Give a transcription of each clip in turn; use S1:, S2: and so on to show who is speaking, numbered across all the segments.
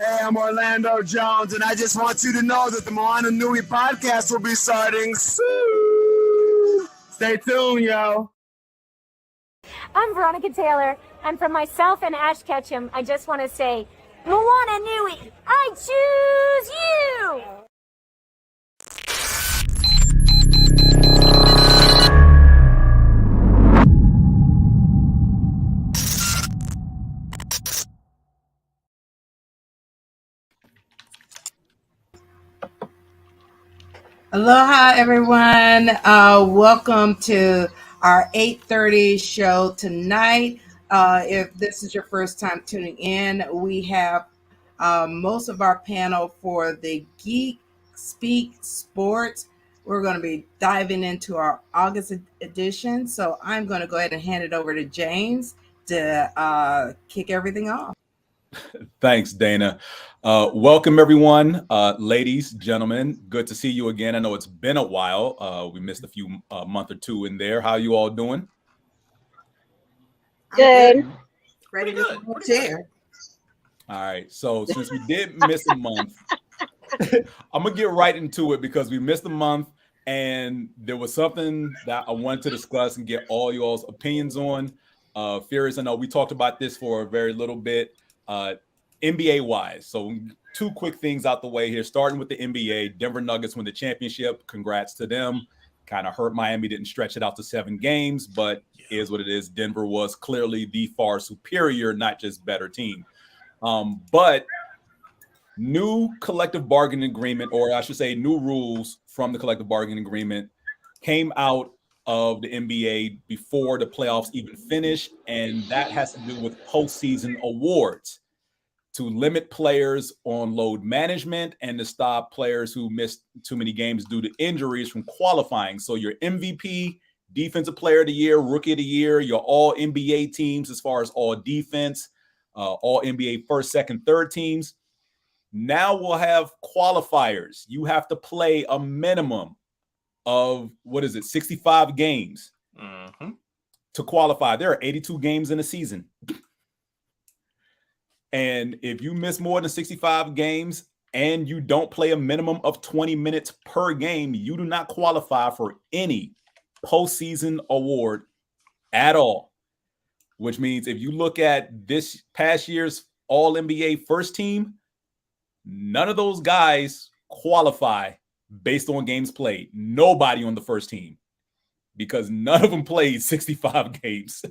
S1: Hey, I'm Orlando Jones, and I just want you to know that the Moana Nui Podcast will be starting soon. Stay tuned, yo.
S2: I'm Veronica Taylor, and from myself and Ash Ketchum, I just want to say, Moana Nui, I choose you!
S3: Aloha, everyone. Welcome to our 8:30 show tonight. If this is your first time tuning in, we have most of our panel for the Geek Speak Sports. We're going to be diving into our August edition. So I'm going to go ahead and hand it over to James to kick everything off.
S4: Thanks, Dana. Welcome, everyone. Ladies, gentlemen, good to see you again. I know it's been a while. We missed a few month or two in there. How you all doing?
S5: Good.
S3: Ready to share.
S4: All right. So since we did miss a month, I'm going to get right into it because we missed a month and there was something that I wanted to discuss and get all y'all's opinions on. Furious, I know we talked about this for a very little bit. NBA wise, so two quick things out the way here, starting with the NBA. Denver Nuggets win the championship. Congrats to them. Kind of hurt Miami didn't stretch it out to 7 games, but is what it is. Denver was clearly the far superior, not just better team. But new collective bargaining agreement, or I should say new rules from the collective bargaining agreement came out of the NBA before the playoffs even finished, and that has to do with postseason awards to limit players on load management and to stop players who missed too many games due to injuries from qualifying. So your MVP, Defensive Player of the Year, Rookie of the Year, your all NBA teams as far as all defense, all NBA first, second, third teams. Now we'll have qualifiers. You have to play a minimum of 65 games to qualify. There are 82 games in a season. And if you miss more than 65 games and you don't play a minimum of 20 minutes per game, you do not qualify for any postseason award at all. Which means if you look at this past year's All NBA first team, none of those guys qualify based on games played. Nobody on the first team, because none of them played 65 games.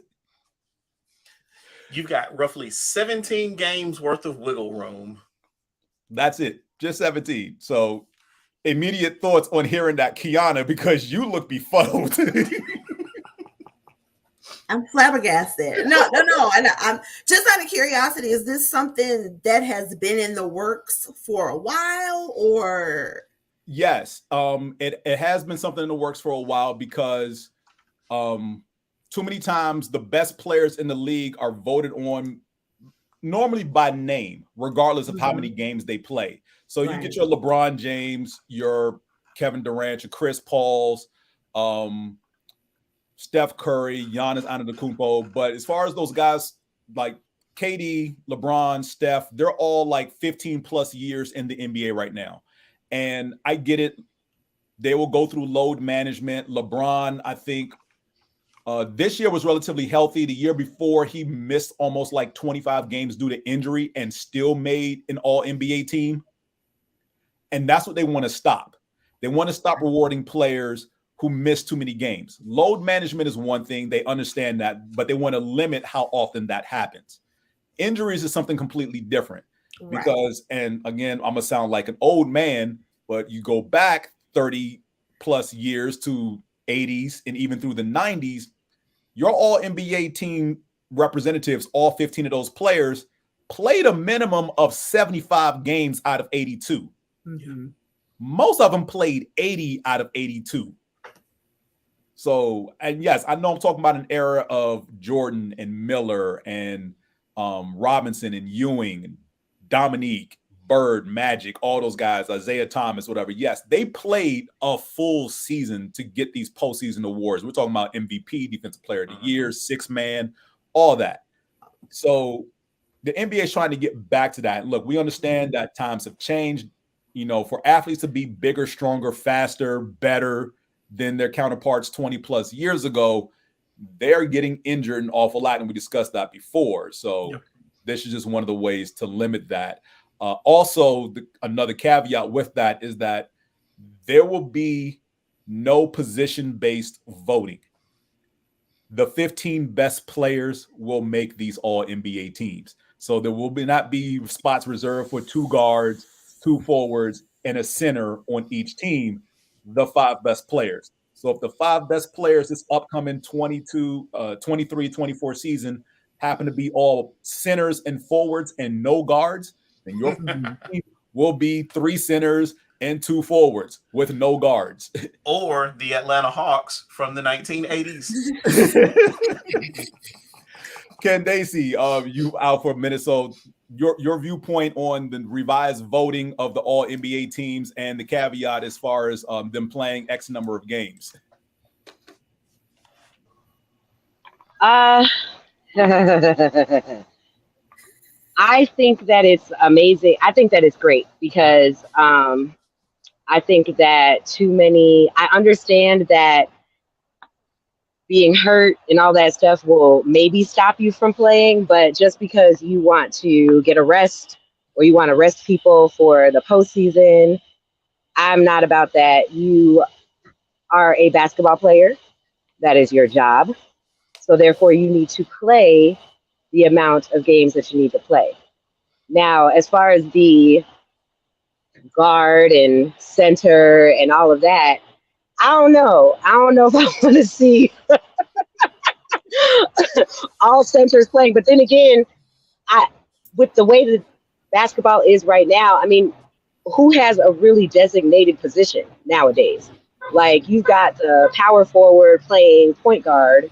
S6: You've got roughly 17 games worth of wiggle room.
S4: That's it. Just 17. So immediate thoughts on hearing that, Qiana, because you look befuddled.
S5: I'm flabbergasted. No. And I'm just out of curiosity, is this something that has been in the works for a while, or?
S4: Yes. It has been something in the works for a while because too many times the best players in the league are voted on normally by name, regardless of how many games they play. So you get your LeBron James, your Kevin Durant, your Chris Pauls, Steph Curry, Giannis Antetokounmpo. But as far as those guys like KD, LeBron, Steph, they're all like 15 plus years in the NBA right now. And I get it. They will go through load management. LeBron, I think, this year was relatively healthy. The year before, he missed almost like 25 games due to injury and still made an all-NBA team. And that's what they want to stop. They want to stop rewarding players who miss too many games. Load management is one thing. They understand that, but they want to limit how often that happens. Injuries is something completely different. Because, and again, I'm going to sound like an old man, but you go back 30 plus years to 80s and even through the 90s, your all NBA team representatives, all 15 of those players, played a minimum of 75 games out of 82. Most of them played 80 out of 82. So, and yes, I know I'm talking about an era of Jordan and Miller and Robinson and Ewing and Dominique, Bird, Magic, all those guys, Isaiah Thomas, whatever. Yes, they played a full season to get these postseason awards. We're talking about MVP, Defensive Player of the Year, six-man, all that. So the NBA is trying to get back to that. Look, we understand that times have changed. You know, for athletes to be bigger, stronger, faster, better than their counterparts 20 plus years ago, they're getting injured an awful lot. And we discussed that before. So this is just one of the ways to limit that. Also, another caveat with that is that there will be no position-based voting. The 15 best players will make these all NBA teams. So there will not be spots reserved for 2 guards, 2 forwards, and a center on each team, the 5 best players. So if the 5 best players this upcoming 23-24 season happen to be all centers and forwards and no guards, then your team will be 3 centers and 2 forwards with no guards.
S6: Or the Atlanta Hawks from the 1980s.
S4: Candaysee, you out for a minute. So your viewpoint on the revised voting of the all NBA teams and the caveat as far as them playing X number of games.
S7: I think that it's amazing. I think that it's great because I think that I understand that being hurt and all that stuff will maybe stop you from playing, but just because you want to get a rest or you want to rest people for the postseason, I'm not about that. You are a basketball player. That is your job. So therefore you need to play the amount of games that you need to play. Now, as far as the guard and center and all of that, I don't know if I want to see all centers playing. But then again, with the way that basketball is right now, I mean, who has a really designated position nowadays? Like, you've got the power forward playing point guard,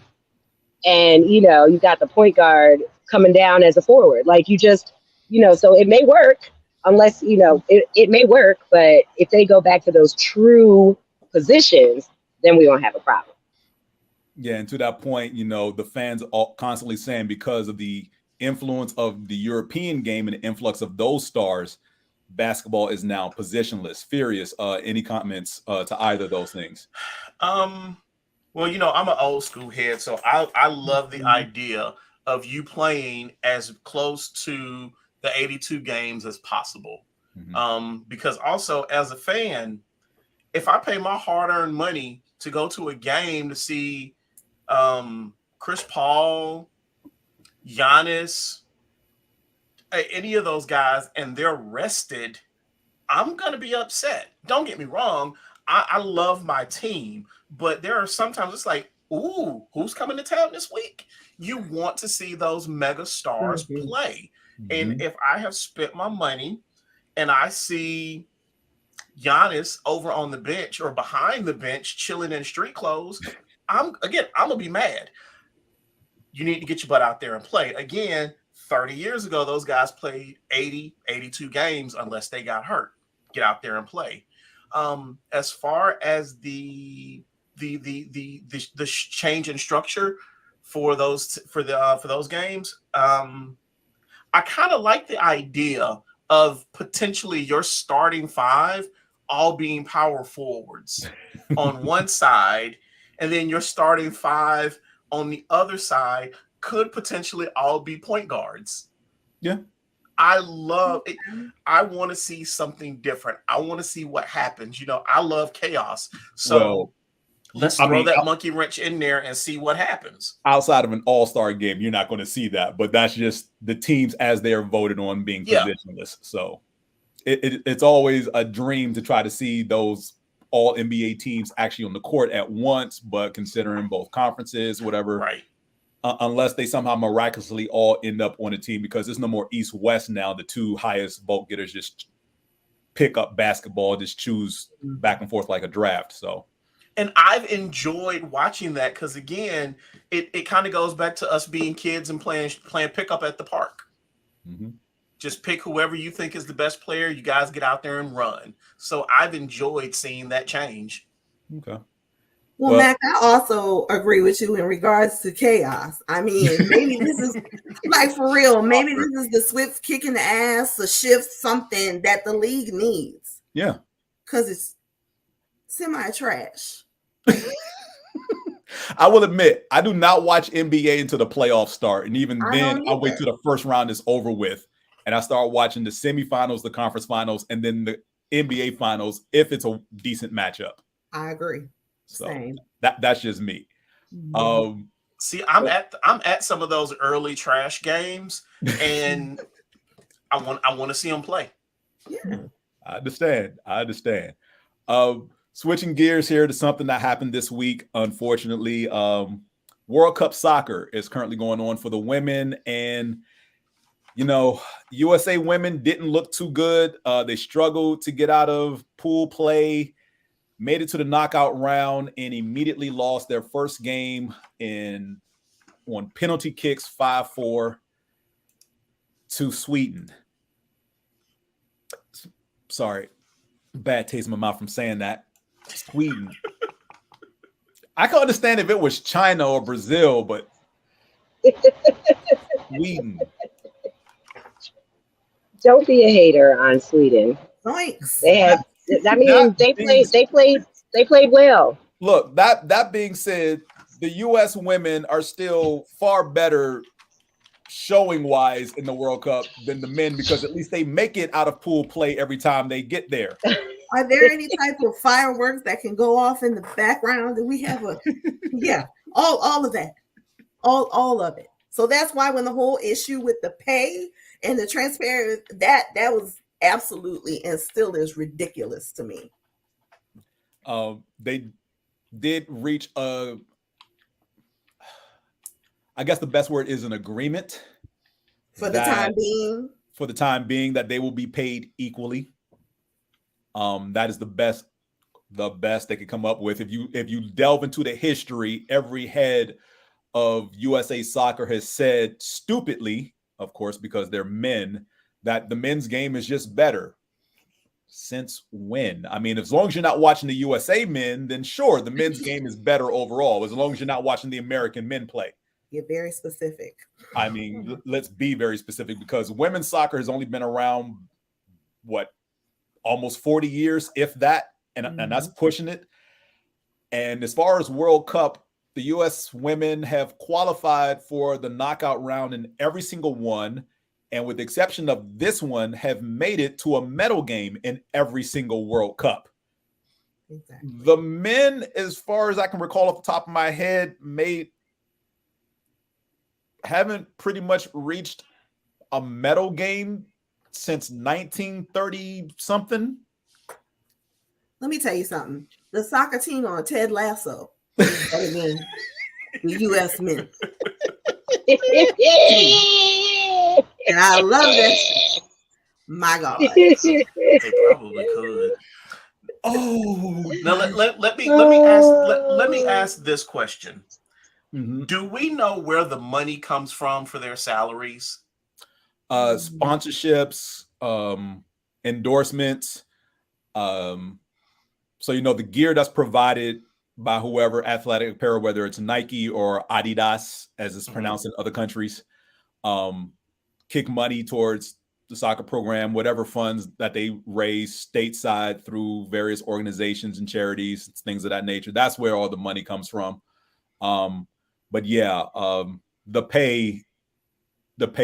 S7: and, you know, you've got the point guard coming down as a forward. Like, you just, you know, so it may work unless, you know, it may work. But if they go back to those true positions, then we won't have a problem.
S4: Yeah, and to that point, you know, the fans are constantly saying because of the influence of the European game and the influx of those stars, basketball is now positionless. Furious, any comments to either of those things?
S6: Well, you know, I'm an old school head, so I love the idea of you playing as close to the 82 games as possible. Because also as a fan, if I pay my hard-earned money to go to a game to see Chris Paul, Giannis, any of those guys, and they're rested, I'm going to be upset. Don't get me wrong. I love my team, but there are sometimes it's like, ooh, who's coming to town this week? You want to see those mega stars play. And if I have spent my money and I see Giannis over on the bench or behind the bench chilling in street clothes, I'm gonna be mad. You need to get your butt out there and play. Again, 30 years ago, those guys played 80, 82 games unless they got hurt. Get out there and play. As far as the change in structure for those games, I kind of like the idea of potentially your starting 5 all being power forwards on one side, and then your starting 5 on the other side could potentially all be point guards.
S4: Yeah.
S6: I love it. I want to see something different. I want to see what happens. You know, I love chaos. So let's throw that monkey wrench in there and see what happens.
S4: Outside of an all-star game, you're not going to see that, but that's just the teams as they are voted on being positionless. So it's always a dream to try to see those all NBA teams actually on the court at once, but considering both conferences, whatever,
S6: right?
S4: Unless they somehow miraculously all end up on a team, because there's no more East-West now. The 2 highest vote getters just pick up basketball, just choose back and forth like a draft. So,
S6: and I've enjoyed watching that because, again, it kind of goes back to us being kids and playing pickup at the park. Just pick whoever you think is the best player. You guys get out there and run. So I've enjoyed seeing that change.
S4: Okay.
S5: Well, Mac, I also agree with you in regards to chaos. I mean, maybe this is like for real. Maybe this is the swift kick in the ass, a shift, something that the league needs.
S4: Yeah.
S5: Because it's semi-trash.
S4: I will admit, I do not watch NBA until the playoffs start. And even then, I wait till the first round is over with. And I start watching the semifinals, the conference finals, and then the NBA finals if it's a decent matchup.
S5: I agree.
S4: So
S5: Same.
S4: that's just me.
S6: See, I'm at some of those early trash games, and I want to see them play.
S5: Yeah,
S4: I understand. Switching gears here to something that happened this week. Unfortunately, World Cup soccer is currently going on for the women, and USA women didn't look too good. They struggled to get out of pool play. Made it to the knockout round and immediately lost their first game on penalty kicks 5-4 to Sweden. Sorry, bad taste in my mouth from saying that. Sweden. I can understand if it was China or Brazil, but Sweden.
S7: Don't be a hater on Sweden.
S5: Thanks.
S7: They played well.
S4: Look, that being said, the U.S. women are still far better showing wise in the World Cup than the men, because at least they make it out of pool play every time they get there.
S5: Are there any type of fireworks that can go off in the background? Do we have all of that, all of it. So that's why when the whole issue with the pay and the transparent, that was absolutely and still is ridiculous to me.
S4: They did reach I guess the best word is an agreement
S5: for the time being.
S4: For the time being, that they will be paid equally. That is the best they could come up with. If you delve into the history, every head of USA Soccer has said stupidly, of course, because they're men, that the men's game is just better. Since when? I mean, as long as you're not watching the USA men, then sure, the men's game is better overall, as long as you're not watching the American men play.
S5: Get very specific.
S4: I mean, let's be very specific, because women's soccer has only been around, almost 40 years, if that, and that's pushing it. And as far as World Cup, the U.S. women have qualified for the knockout round in every single one, and with the exception of this one, have made it to a medal game in every single World Cup.
S5: Exactly.
S4: The men, as far as I can recall off the top of my head, haven't pretty much reached a medal game since 1930 something.
S5: Let me tell you something. The soccer team on Ted Lasso is better than the U.S. men. And I love that. My God.
S6: They probably could.
S4: Oh,
S6: now let me ask this question.
S4: Mm-hmm.
S6: Do we know where the money comes from for their salaries?
S4: Sponsorships, endorsements. So the gear that's provided by whoever athletic apparel, whether it's Nike or Adidas, as it's pronounced in other countries, kick money towards the soccer program, whatever funds that they raise stateside through various organizations and charities, things of that nature. That's where all the money comes from. But yeah, the pay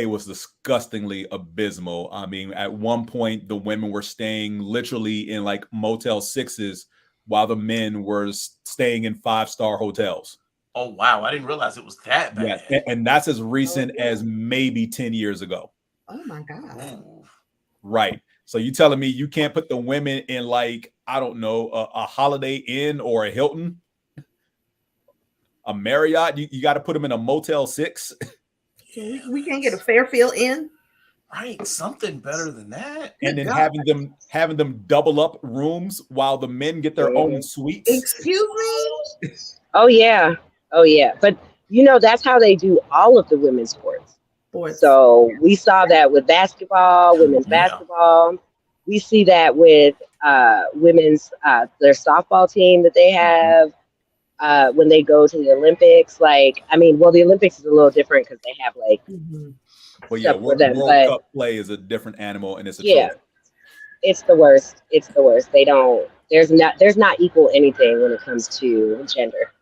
S4: was disgustingly abysmal. I mean, at one point, the women were staying literally in like Motel 6s while the men were staying in 5-star hotels.
S6: Oh, wow. I didn't realize it was that bad.
S4: Yeah, and that's as recent as maybe 10 years ago.
S5: Oh, my God.
S4: Right. So you telling me you can't put the women in like, I don't know, a Holiday Inn or a Hilton? A Marriott? You got to put them in a Motel 6?
S5: We can't get a Fairfield Inn?
S6: Right, something better than that.
S4: And then having them double up rooms while the men get their own suites.
S5: Excuse me?
S7: Oh yeah. But that's how they do all of the women's sports. So we saw that with basketball, women's basketball. We see that with women's their softball team that they have. when they go to the Olympics. Like, I mean, well, the Olympics is a little different because they have like
S4: Well, yeah,
S7: stuff for
S4: World
S7: them, but
S4: Cup play is a different animal, and it's a
S7: yeah,
S4: trophy.
S7: it's the worst. It's the worst. They don't. There's not equal anything when it comes to gender.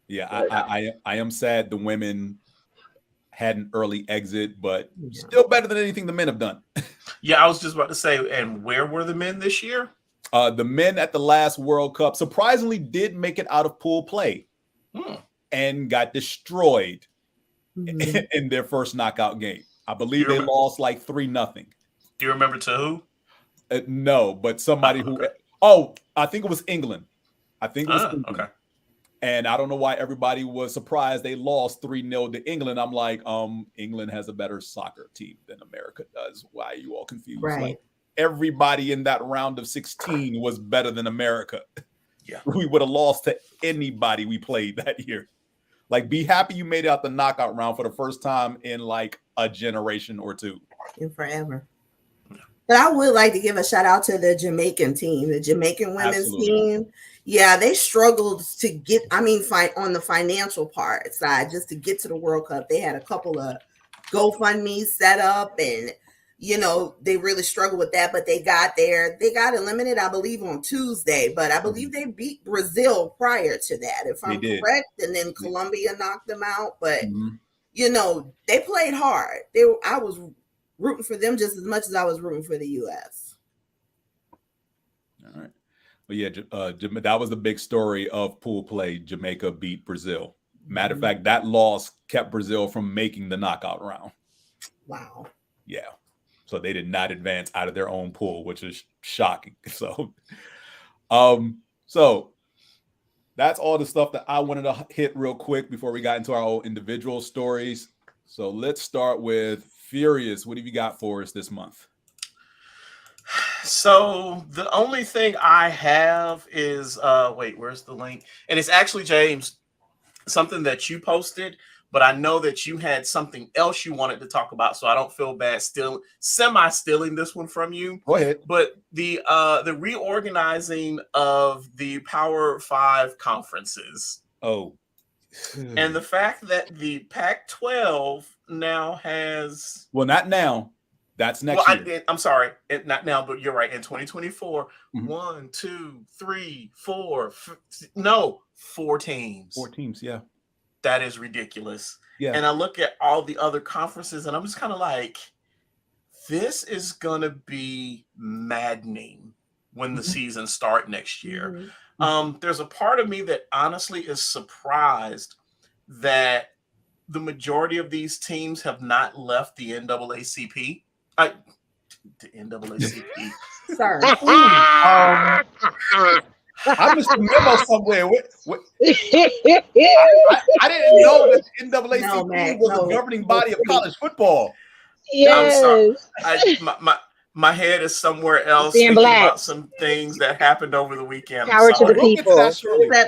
S4: Yeah, I am sad the women had an early exit, but still better than anything the men have done.
S6: Yeah, I was just about to say, and where were the men this year?
S4: The men at the last World Cup surprisingly did make it out of pool play and got destroyed in their first knockout game. I believe they lost like 3-0.
S6: Do you remember to who?
S4: No, but somebody who. Oh, I think it was England. I think it was England.
S6: Okay.
S4: And I don't know why everybody was surprised they lost 3-0 to England. I'm like, England has a better soccer team than America does. Why are you all confused?
S5: Right.
S4: Like, everybody in that round of 16 was better than America.
S6: Yeah.
S4: We would have lost to anybody we played that year. Like, be happy you made it out the knockout round for the first time in like a generation or two.
S5: In forever. But I would like to give a shout out to the Jamaican team, the Jamaican women's team. Yeah, they struggled to get, on the financial part side, just to get to the World Cup. They had a couple of GoFundMe set up and, they really struggled with that, but they got there. They got eliminated, I believe, on Tuesday, but I believe they beat Brazil prior to that, if I'm correct. And then Colombia knocked them out. But, they played hard. I was rooting for them just as much as I was rooting for the U.S.
S4: All right. Well, yeah, that was the big story of pool play. Jamaica beat Brazil. Matter of fact, that loss kept Brazil from making the knockout round.
S5: Wow.
S4: Yeah. So they did not advance out of their own pool, which is shocking. So that's all the stuff that I wanted to hit real quick before we got into our own individual stories. So let's start with Furious. What have you got for us this month?
S6: So the only thing I have is where's the link? And it's actually, James, something that you posted, but I know that you had something else you wanted to talk about, so I don't feel bad semi-stealing this one from you.
S4: Go ahead.
S6: But the reorganizing of the Power 5 conferences.
S4: Oh.
S6: And the fact that the Pac-12 now has...
S4: Well, not now. That's next year.
S6: I'm sorry. Not now, but you're right. In 2024, 1, 2, 3, 4... No, 4 teams.
S4: 4 teams, yeah.
S6: That is ridiculous.
S4: Yeah.
S6: And I look at all the other conferences, and I'm just kind of like, this is going to be maddening when the season starts next year. There's a part of me that honestly is surprised that the majority of these teams have not left the NAACP. The NAACP.
S5: Sorry.
S4: I missed a memo somewhere. I didn't know that the NAACP was a governing body of college football.
S7: Yes.
S6: I'm sorry. My head is somewhere else thinking about some things that happened over the weekend.
S7: Power to the people.
S5: At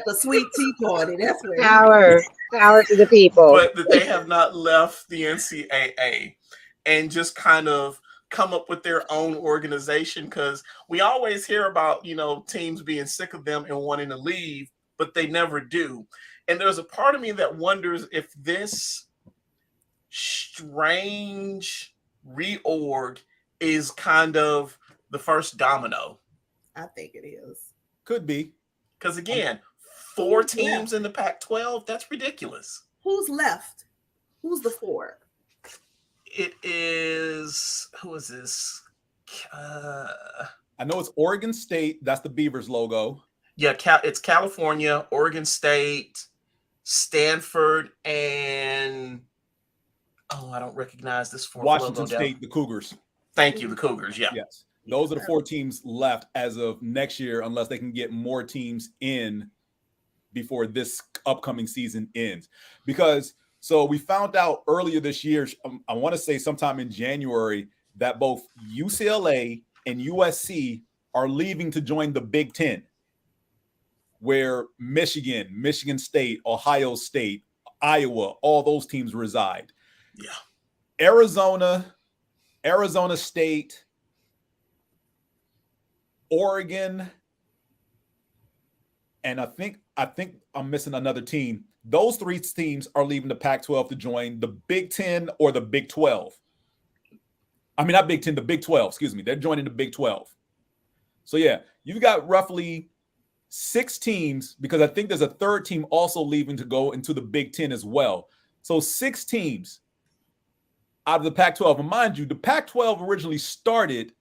S5: the sweet tea party. That's where
S7: Power to the people.
S6: But that they have not left the NCAA and just kind of come up with their own organization, because we always hear about, teams being sick of them and wanting to leave, but they never do. And there's a part of me that wonders if this strange reorg is kind of the first domino.
S5: I think it is.
S4: Could be.
S6: Because again, 4 teams in the Pac-12, that's ridiculous.
S5: Who's left? Who's the 4?
S6: It is, who is this?
S4: I know it's Oregon State. That's the Beavers logo.
S6: Yeah, it's California, Oregon State, Stanford, and I don't recognize this 4th
S4: Washington
S6: logo
S4: State, the Cougars.
S6: Thank you, the Cougars. Yeah.
S4: Yes. Those are the 4 teams left as of next year, unless they can get more teams in before this upcoming season ends. Because so we found out earlier this year, I want to say sometime in January, that both UCLA and USC are leaving to join the Big Ten, where Michigan State, Ohio State, Iowa, all those teams reside.
S6: Yeah.
S4: Arizona State, Oregon, and I think I'm missing another team. Those 3 teams are leaving the Pac-12 to join the Big 10 or the Big 12. I mean, not Big 10, the Big 12, excuse me. They're joining the Big 12. So, yeah, you've got roughly 6 teams, because I think there's a third team also leaving to go into the Big 10 as well. So 6 teams out of the Pac-12. And mind you, the Pac-12 originally started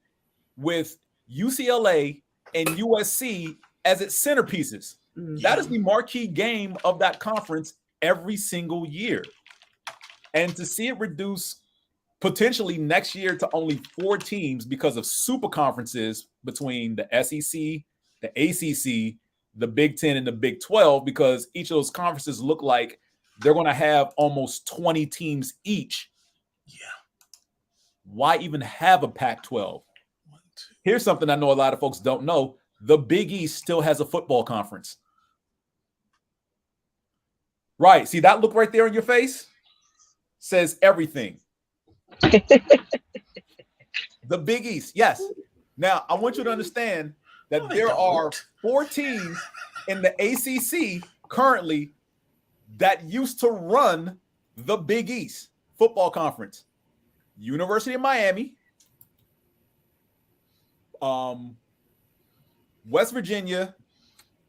S4: with UCLA and USC as its centerpieces. That is the marquee game of that conference every single year. And to see it reduce potentially next year to only 4 teams because of super conferences between the SEC, the ACC, the Big 10, and the Big 12, because each of those conferences look like they're going to have almost 20 teams each.
S6: Yeah.
S4: Why even have a Pac-12? Here's something I know a lot of folks don't know. The Big East still has a football conference. Right. See that look right there on your face? Says everything. The Big East. Yes. Now, I want you to understand that there are 4 teams in the ACC currently that used to run the Big East football conference. University of Miami, West Virginia,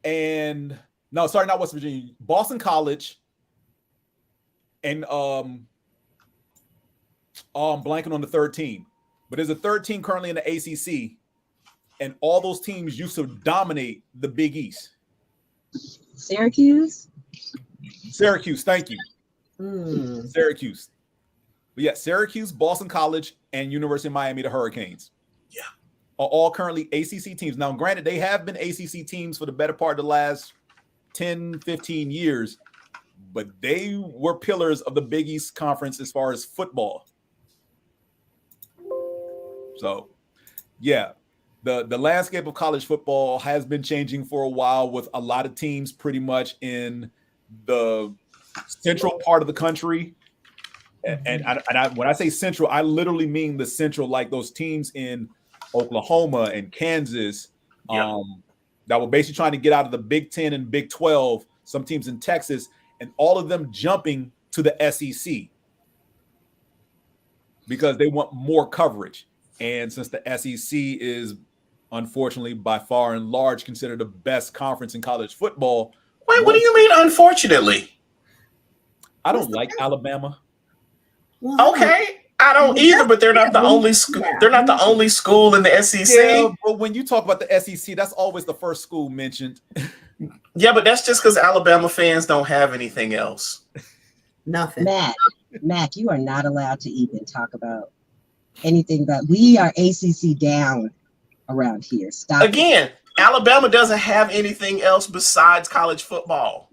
S4: and not West Virginia, Boston College, and I'm blanking on the third team, but there's a third team currently in the ACC, and all those teams used to dominate the Big East.
S8: Syracuse,
S4: thank you. Syracuse. But yeah, Syracuse, Boston College, and University of Miami, the Hurricanes.
S6: Yeah.
S4: Are all currently ACC teams. Now, granted, they have been ACC teams for the better part of the last 10, 15 years, but they were pillars of the Big East Conference as far as football. So, yeah, the landscape of college football has been changing for a while, with a lot of teams pretty much in the central part of the country. And when I say central, I literally mean the central, like those teams in Oklahoma and Kansas, that were basically trying to get out of the Big 10 and Big 12, some teams in Texas, and all of them jumping to the SEC because they want more coverage. And since the SEC is unfortunately by far and large considered the best conference in college football.
S6: Wait, what do you mean unfortunately?
S4: I don't like Alabama.
S6: Okay, I don't either, but they're not the only school. They're not the only school in the SEC.
S4: Yeah, but when you talk about the SEC, that's always the first school mentioned.
S6: Yeah, but that's just because Alabama fans don't have anything else.
S5: Nothing.
S8: Mac, you are not allowed to even talk about anything about. We are ACC down around here. Stop.
S6: Again, Alabama doesn't have anything else besides college football.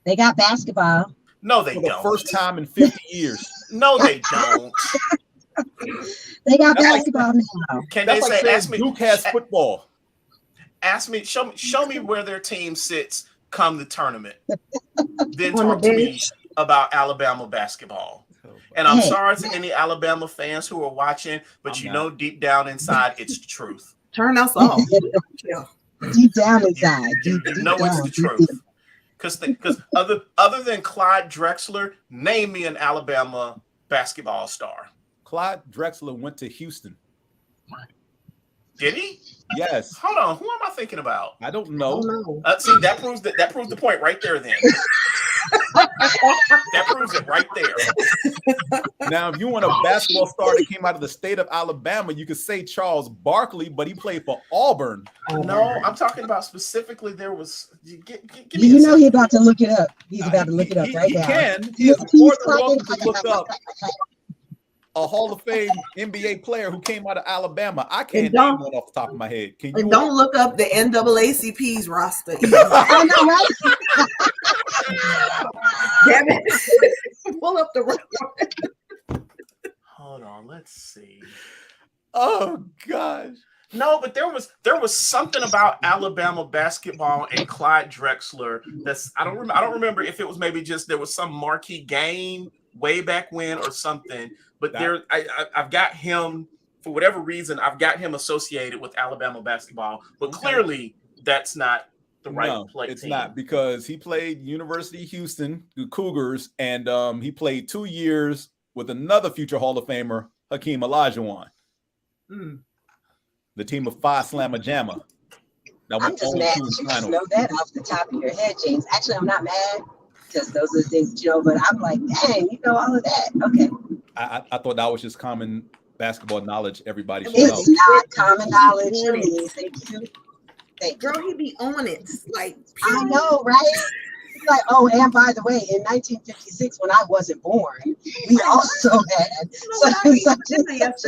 S8: They got basketball.
S6: No, they
S4: For
S6: don't.
S4: the first time in 50 years.
S6: No, they don't.
S8: They got basketball now.
S6: Can they
S4: That's like
S6: say? Ask me.
S4: Duke has football.
S6: Ask me. Show me where their team sits come the tournament. Then
S5: On
S6: talk
S5: the
S6: to me
S5: bench.
S6: about Alabama basketball. And I'm sorry to any Alabama fans who are watching, but you know deep down inside it's the truth.
S5: Turn us off. Yeah.
S8: Deep down inside.
S6: You know it's the truth. Because other than Clyde Drexler, name me an Alabama basketball star.
S4: Clyde Drexler went to Houston.
S6: Did he?
S4: Yes.
S6: Hold on. Who am I thinking about?
S4: I don't know.
S6: See, that proves the point right there. Then that proves it right there.
S4: Now, if you want a basketball star that came out of the state of Alabama, you could say Charles Barkley, but he played for Auburn.
S6: No, I'm talking about specifically. There was. Give me
S8: You know he's about to look it up. He's about to look it up right now.
S4: He can. He is more than welcome to look up a Hall of Fame NBA player who came out of Alabama. I can't name one off the top of my head. Can you?
S5: And don't look up the NAACP's roster.
S8: I know, right?
S5: Damn it. Pull up the right one.
S6: Hold on. Let's see.
S4: Oh gosh.
S6: No, but there was something about Alabama basketball and Clyde Drexler that's I don't remember if it was maybe just there was some marquee game way back when or something. But I've got him for whatever reason. I've got him associated with Alabama basketball, but clearly that's not the right
S4: No,
S6: play
S4: it's
S6: team.
S4: not, because he played University of Houston, the Cougars, and he played 2 years with another future Hall of Famer, Hakeem Olajuwon. The team of Phi Slamma Jamma.
S8: I'm just mad that you just know that off the top of your head, James. Actually, I'm not mad because those are the things, but I'm like, dang, you know all of that. Okay.
S4: I thought that was just common basketball knowledge. Everybody should know.
S8: It's not common knowledge to me. Thank you.
S5: Girl, he be on it. Like,
S8: I know, right? It's like, oh, and by the way, in 1956, when I wasn't born, we also had.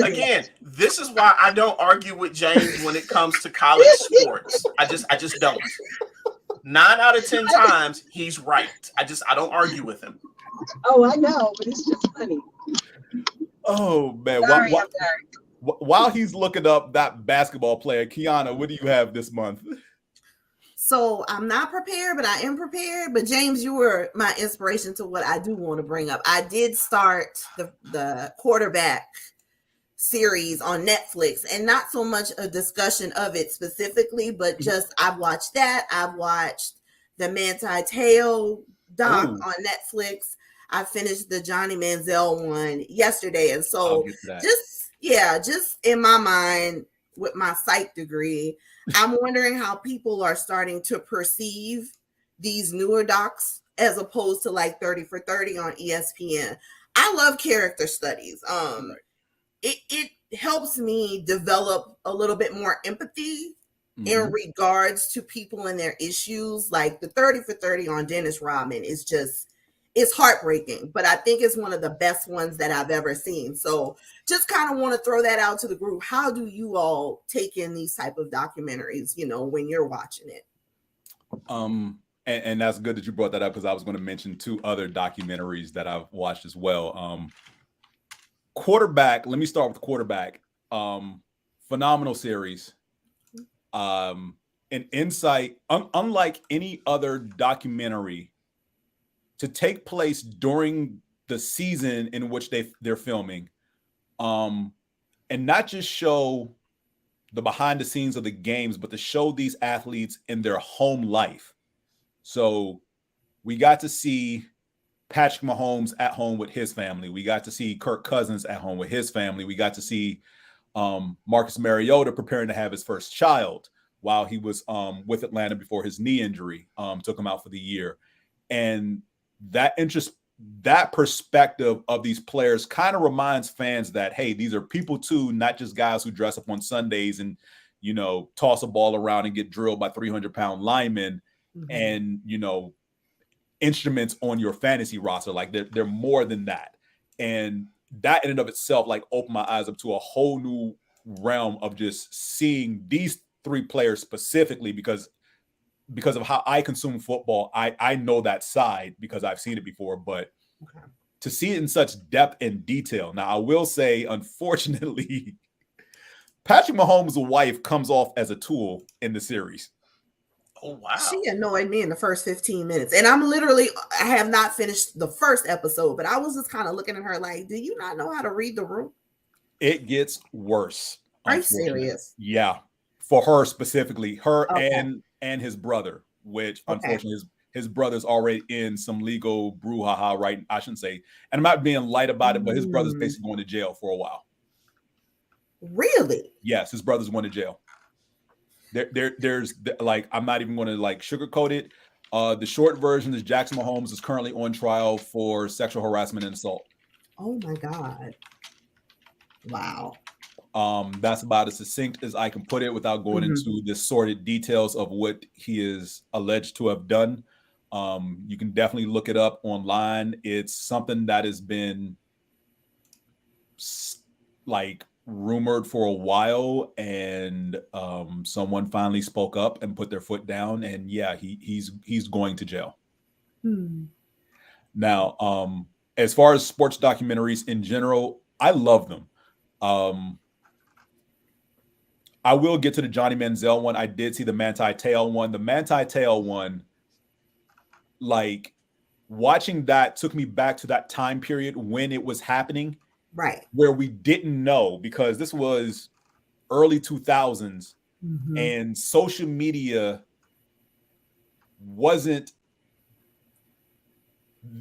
S6: Again, this is why I don't argue with James when it comes to college sports. I just don't. 9 out of 10 times, he's right. I don't argue with him.
S8: Oh, I know, but it's just funny.
S4: Oh man!
S8: Sorry,
S4: While he's looking up that basketball player, Qiana, what do you have this month?
S5: So I'm not prepared, but I am prepared. But James, you were my inspiration to what I do want to bring up. I did start the quarterback series on Netflix, and not so much a discussion of it specifically, but just I've watched that. I've watched the Manti Te'o doc on Netflix. I finished the Johnny Manziel one yesterday, and so just in my mind with my psych degree, I'm wondering how people are starting to perceive these newer docs as opposed to like 30 for 30 on ESPN. I love character studies. It helps me develop a little bit more empathy in regards to people and their issues. Like the 30 for 30 on Dennis Rodman is it's heartbreaking, but I think it's one of the best ones that I've ever seen. So just kind of want to throw that out to the group. How do you all take in these type of documentaries, when you're watching it?
S4: And that's good that you brought that up, because I was going to mention 2 other documentaries that I've watched as well. Quarterback, let me start with Quarterback. Phenomenal series. An insight, unlike any other documentary, to take place during the season in which they're filming, and not just show the behind the scenes of the games, but to show these athletes in their home life. So we got to see Patrick Mahomes at home with his family. We got to see Kirk Cousins at home with his family. We got to see Marcus Mariota preparing to have his first child while he was with Atlanta before his knee injury took him out for the year. And that perspective of these players kind of reminds fans that, hey, these are people too, not just guys who dress up on Sundays and, toss a ball around and get drilled by 300-pound linemen and, instruments on your fantasy roster. Like they're more than that. And that in and of itself, like, opened my eyes up to a whole new realm of just seeing these 3 players specifically, because of how I consume football. I know that side because I've seen it before, but to see it in such depth and detail. Now, I will say, unfortunately, Patrick Mahomes' wife comes off as a tool in the series.
S6: Oh, wow.
S5: She annoyed me in the first 15 minutes. And I have not finished the first episode, but I was just kind of looking at her like, do you not know how to read the room?
S4: It gets worse.
S5: Are you serious?
S4: Yeah. For her specifically, and his brother, which unfortunately his brother's already in some legal brouhaha, right? I shouldn't say, and I'm not being light about it, but his brother's basically going to jail for a while.
S5: Really?
S4: Yes, his brother's going to jail. There's like, I'm not even going to like sugarcoat it. The short version is Jackson Mahomes is currently on trial for sexual harassment and assault.
S5: Oh my God. Wow.
S4: That's about as succinct as I can put it without going into the sordid details of what he is alleged to have done. You can definitely look it up online. It's something that has been like rumored for a while, and someone finally spoke up and put their foot down, and yeah, he's going to jail. Now, as far as sports documentaries in general, I love them. I will get to the Johnny Manziel one. I did see the Manti Te'o one. The Manti Te'o one, like, watching that took me back to that time period when it was happening,
S5: right?
S4: Where we didn't know, because this was early 2000s, and social media wasn't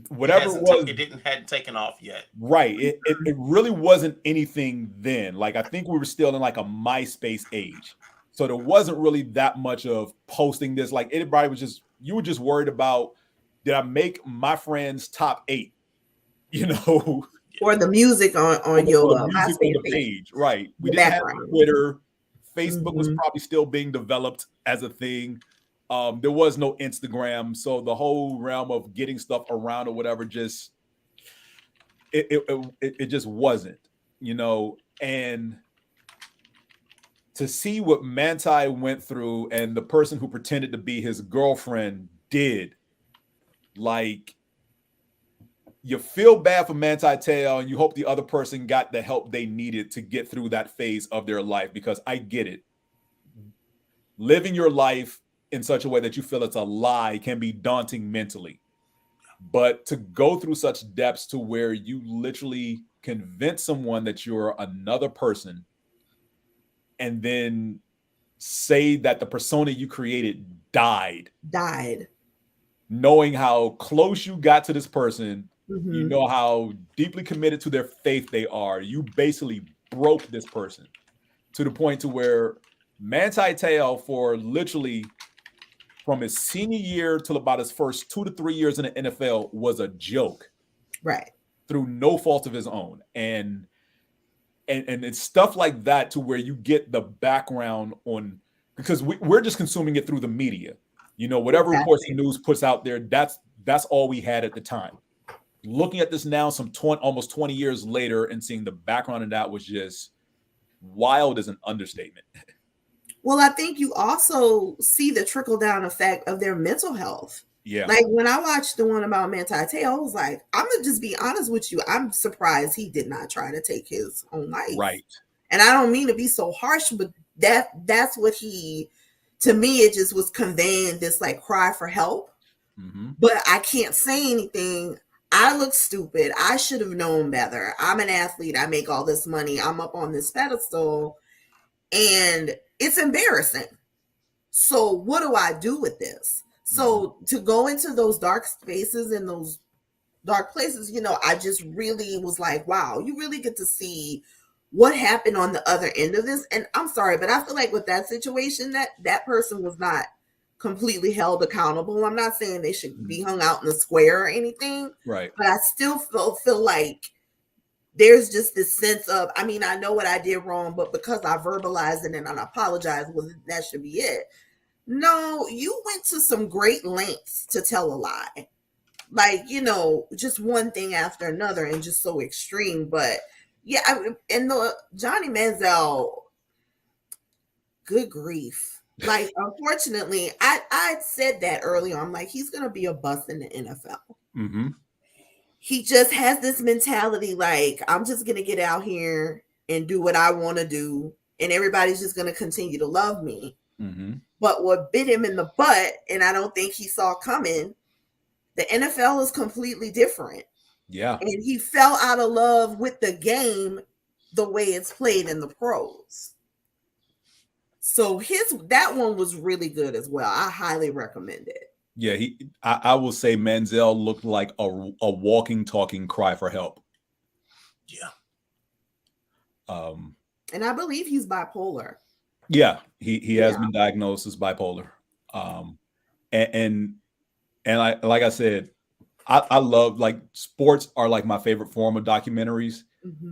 S4: whatever it was.
S6: It hadn't taken off yet.
S4: Right. It really wasn't anything then. Like, I think we were still in like a MySpace age. So there wasn't really that much of posting this. Like, everybody was just, you were just worried about, did I make my friend's top 8? You know,
S5: or the music on your
S4: music on the page. Right. We didn't have Twitter. Facebook was probably still being developed as a thing. There was no Instagram, so the whole realm of getting stuff around or whatever just it just wasn't, you know. And to see what Manti went through and the person who pretended to be his girlfriend did, like, you feel bad for Manti Te'o, and you hope the other person got the help they needed to get through that phase of their life, because I get it. Living your life in such a way that you feel it's a lie can be daunting mentally. But to go through such depths to where you literally convince someone that you're another person and then say that the persona you created died, knowing how close you got to this person, you know how deeply committed to their faith they are. You basically broke this person to the point to where Manti Te'o, for literally from his senior year till about his first 2 to 3 years in the NFL, was a joke,
S5: right?
S4: Through no fault of his own, and it's stuff like that to where you get the background on, because we're just consuming it through the media, you know, whatever reports and news puts out there. That's all we had at the time. Looking at this now, almost 20 years later, and seeing the background of that was just wild as an understatement.
S5: Well, I think you also see the trickle-down effect of their mental health.
S4: Yeah.
S5: Like, when I watched the one about Manti Te'o, I was like, I'm going to just be honest with you. I'm surprised he did not try to take his own life.
S4: Right.
S5: And I don't mean to be so harsh, but that's what to me, it just was conveying this, like, cry for help. But I can't say anything. I look stupid. I should have known better. I'm an athlete. I make all this money. I'm up on this pedestal. And it's embarrassing. So what do I do with this? So to go into those dark spaces and those dark places, you know, I just really was like, wow, you really get to see what happened on the other end of this. And I'm sorry, but I feel like with that situation, that person was not completely held accountable. I'm not saying they should be hung out in the square or anything.
S4: Right.
S5: But I still feel like there's just this sense of, I mean, I know what I did wrong, but because I verbalized it and I apologized, well, that should be it. No, you went to some great lengths to tell a lie. Like, you know, just one thing after another and just so extreme. But yeah, and the Johnny Manziel, good grief. Like, unfortunately, I said that earlier. I'm like, he's going to be a bust in the NFL. He just has this mentality, like, I'm just going to get out here and do what I want to do, and everybody's just going to continue to love me. But what bit him in the butt, and I don't think he saw coming, the NFL is completely different.
S4: Yeah.
S5: And he fell out of love with the game the way it's played in the pros. So that one was really good as well. I highly recommend it.
S4: Yeah, I will say Manziel looked like a walking, talking cry for help.
S6: Yeah.
S5: And I believe he's bipolar.
S4: Yeah, he has been diagnosed as bipolar. And like I said, I love, like, sports are like my favorite form of documentaries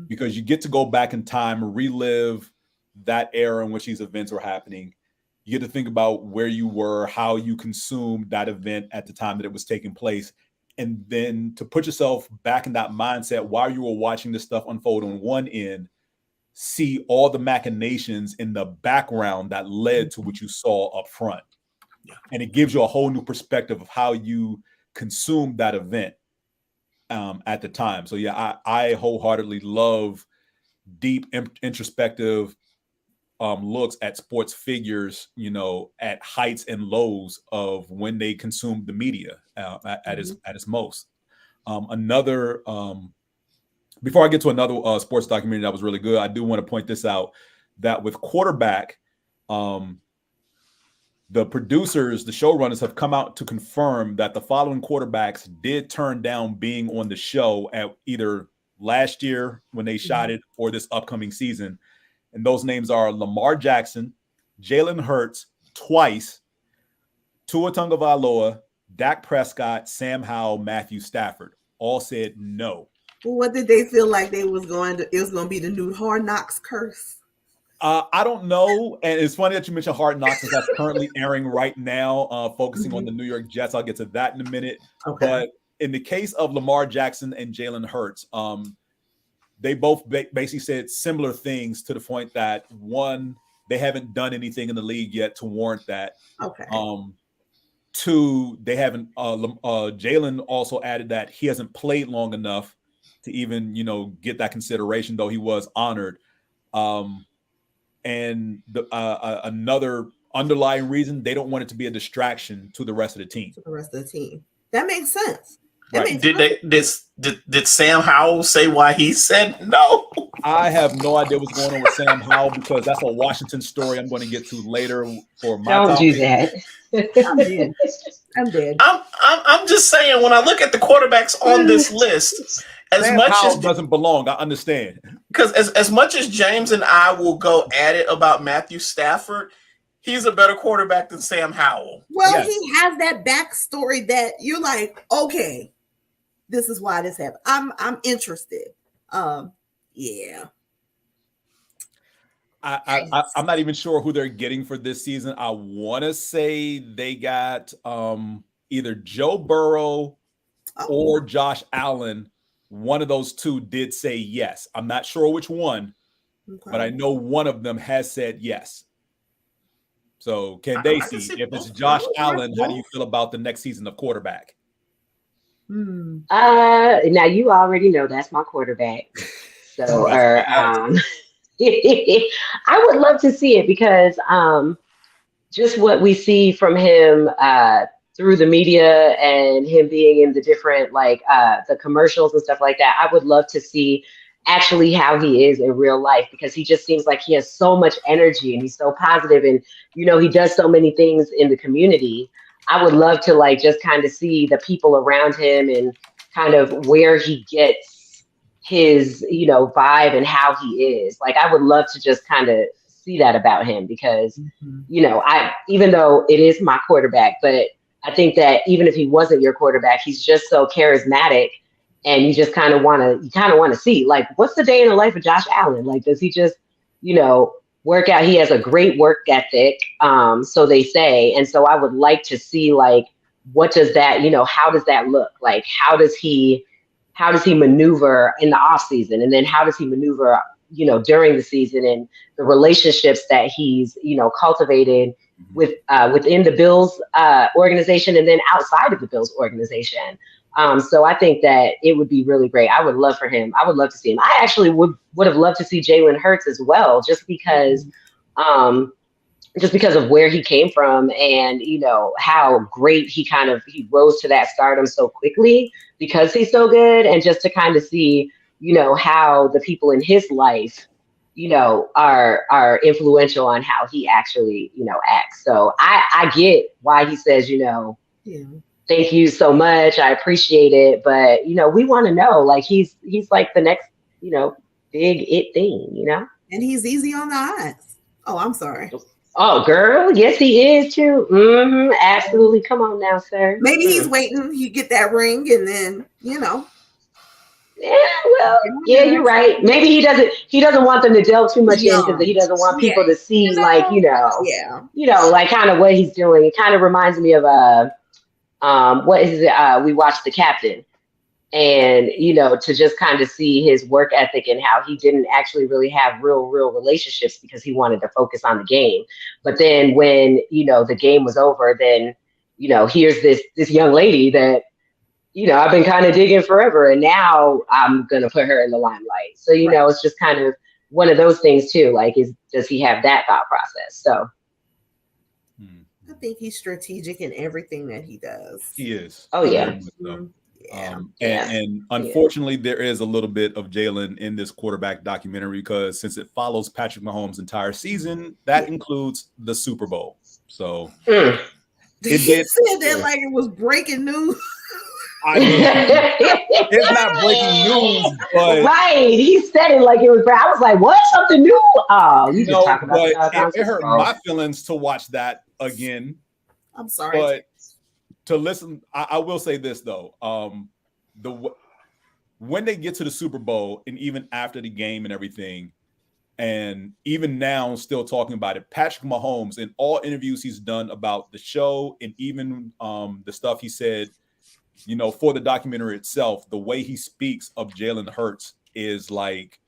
S4: because you get to go back in time, relive that era in which these events were happening. You get to think about where you were, how you consumed that event at the time that it was taking place, and then to put yourself back in that mindset while you were watching this stuff unfold on one end, see all the machinations in the background that led to what you saw up front. Yeah. And it gives you a whole new perspective of how you consumed that event at the time. So yeah, I wholeheartedly love deep introspective looks at sports figures, you know, at heights and lows of when they consumed the media at its most. Before I get to another sports documentary that was really good, I do want to point this out, that with quarterback, the producers, the showrunners have come out to confirm that the following quarterbacks did turn down being on the show at either last year when they shot it or this upcoming season. And those names are Lamar Jackson, Jalen Hurts twice, Tua Tagovailoa, Dak Prescott, Sam Howell, Matthew Stafford. All said no.
S5: Well, what did they feel like it was going to be the new Hard Knocks curse?
S4: I don't know. And it's funny that you mentioned Hard Knocks, because that's currently airing right now, focusing on the New York Jets. I'll get to that in a minute.
S5: Okay.
S4: But in the case of Lamar Jackson and Jalen Hurts, they both basically said similar things, to the point that, one, they haven't done anything in the league yet to warrant that.
S5: Okay.
S4: Two, they haven't. Jalen also added that he hasn't played long enough to even, get that consideration, though he was honored. And another underlying reason, they don't want it to be a distraction to the rest of the team.
S5: That makes sense.
S4: Right.
S6: Did Sam Howell say why he said no?
S4: I have no idea what's going on with Sam Howell, because that's a Washington story I'm going to get to later for my
S7: Don't
S4: topic.
S7: do that.
S5: I'm dead.
S6: I'm just saying, when I look at the quarterbacks on this list,
S4: Sam Howell doesn't belong. I understand.
S6: Because as much as James and I will go at it about Matthew Stafford, he's a better quarterback than Sam Howell.
S5: Well, yes. He has that backstory that you're like, okay, this is why this happened. I'm interested. Yeah.
S4: I'm not even sure who they're getting for this season. I want to say they got either Joe Burrow or Josh Allen. One of those two did say yes. I'm not sure which one, but I know one of them has said yes. So, Candaysee, if it's Josh Allen, how do you feel about the next season of quarterback?
S7: Now you already know that's my quarterback. So, I would love to see it, because just what we see from him through the media and him being in the different the commercials and stuff like that, I would love to see actually how he is in real life, because he just seems like he has so much energy and he's so positive, and he does so many things in the community. I would love to just kind of see the people around him and kind of where he gets his vibe and how he is. I would love to just kind of see that about him, because I, even though it is my quarterback, but I think that even if he wasn't your quarterback, he's just so charismatic, and you just kind of want to see what's the day in the life of Josh Allen? Does he just work out? He has a great work ethic, so they say, and so I would like to see what does that how does that look like? How does he maneuver in the off season, and then how does he maneuver during the season, and the relationships that he's cultivated within the Bills organization, and then outside of the Bills organization. So I think that it would be really great. I would love for him. I would love to see him. I actually would have loved to see Jalen Hurts as well, just because of where he came from, and how great he rose to that stardom so quickly because he's so good, and just to kind of see how the people in his life are influential on how he actually acts. So I get why he says thank you so much, I appreciate it, but we want to know he's like the next big it thing,
S5: and he's easy on the eyes. Oh, I'm sorry.
S7: Oh, girl, yes, he is too. Absolutely. Come on now, sir.
S5: Maybe he's waiting. You get that ring, and then
S7: Yeah, well, yeah, you're right. Maybe he doesn't want them to delve too much in, because he doesn't want people to see kind of what he's doing. It kind of reminds me of what is it? We watched The Captain, and to just kind of see his work ethic and how he didn't actually really have real relationships because he wanted to focus on the game. But then when the game was over, then here's this young lady that I've been kind of digging forever, and now I'm gonna put her in the limelight. So it's just kind of one of those things too. Does he have that thought process? So
S5: I think he's strategic in everything that he does.
S4: He is.
S7: Oh yeah.
S4: And unfortunately, there is a little bit of Jalen in this quarterback documentary because since it follows Patrick Mahomes' entire season, that includes the Super Bowl. So
S5: he said that like it was breaking news.
S4: I mean, it's not breaking news, but
S7: right. He said it like it was. I was like, "What? Something new?" Oh, you just talking about
S4: it hurt my feelings to watch that again.
S5: I'm sorry,
S4: but to listen, I will say this though: when they get to the Super Bowl, and even after the game and everything, and even now, still talking about it, Patrick Mahomes in all interviews he's done about the show, and even the stuff he said. For the documentary itself, the way he speaks of Jalen Hurts is like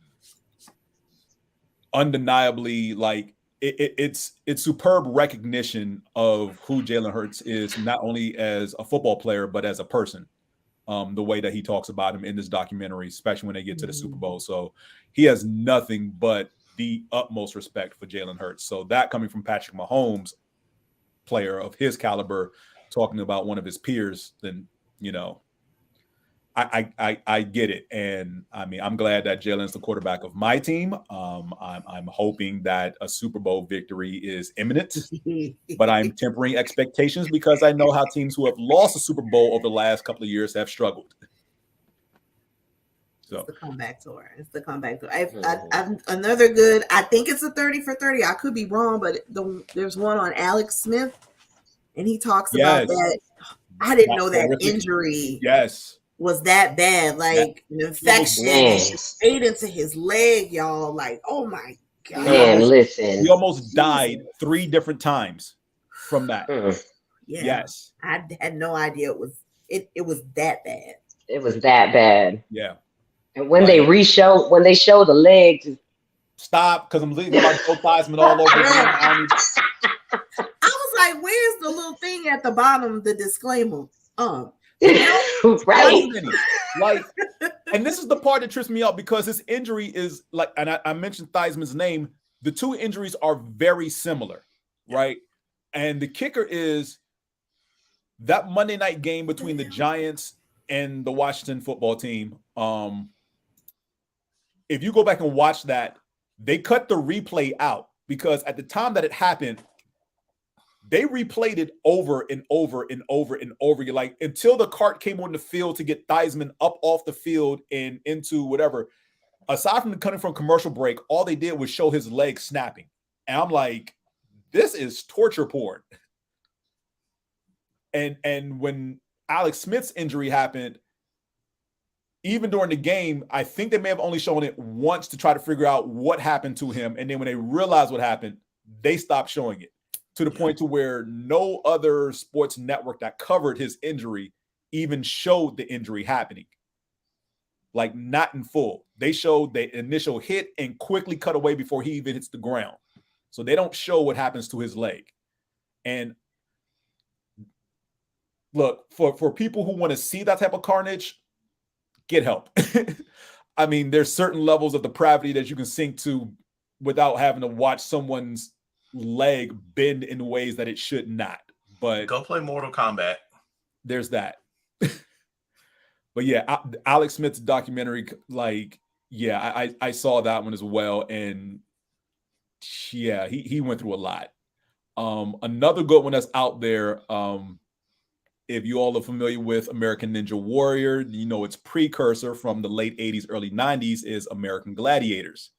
S4: undeniably like it's superb recognition of who Jalen Hurts is, not only as a football player, but as a person. The way that he talks about him in this documentary, especially when they get to the Super Bowl. So he has nothing but the utmost respect for Jalen Hurts. So that coming from Patrick Mahomes, player of his caliber, talking about one of his peers, then I get it, and I mean I'm glad that Jalen's the quarterback of my team. I'm hoping that a Super Bowl victory is imminent, but I'm tempering expectations because I know how teams who have lost a Super Bowl over the last couple of years have struggled. So
S5: it's the comeback tour. Another good. I think it's a 30 for 30. I could be wrong, but there's one on Alex Smith, and he talks about that. I didn't know that injury was that bad. Like an infection ate into his leg, y'all. Like, oh my God.
S7: Man, listen.
S4: He almost died 3 different times from that.
S5: Yeah.
S4: Yes.
S5: I had no idea it was that bad.
S7: It was that bad.
S4: Yeah.
S7: And when they show the legs.
S4: Stop, because I'm leaving about Joe Theismann all over again.
S5: I was like, where's the little thing at the bottom, the disclaimer?
S7: Right.
S4: Like, and this is the part that trips me up because his injury is like, and I mentioned Theismann's name. The 2 injuries are very similar, right? And the kicker is that Monday night game between the Giants and the Washington football team. If you go back and watch that, they cut the replay out because at the time that it happened, they replayed it over and over and over and over. You're like, until the cart came on the field to get Theismann up off the field and into whatever. Aside from coming from commercial break, all they did was show his leg snapping. And I'm like, this is torture porn. And when Alex Smith's injury happened, even during the game, I think they may have only shown it once to try to figure out what happened to him. And then when they realized what happened, they stopped showing it to the point to where no other sports network that covered his injury even showed the injury happening. Like not in full. They showed the initial hit and quickly cut away before he even hits the ground. So they don't show what happens to his leg. And look, for people who want to see that type of carnage, get help. I mean, there's certain levels of depravity that you can sink to without having to watch someone's leg bend in ways that it should not. But
S6: go play Mortal Kombat.
S4: There's that. But yeah, Alex Smith's documentary, like, yeah, I saw that one as well. And yeah, he went through a lot. Another good one that's out there, if you all are familiar with American Ninja Warrior, you know its precursor from the late 80s, early 90s is American Gladiators.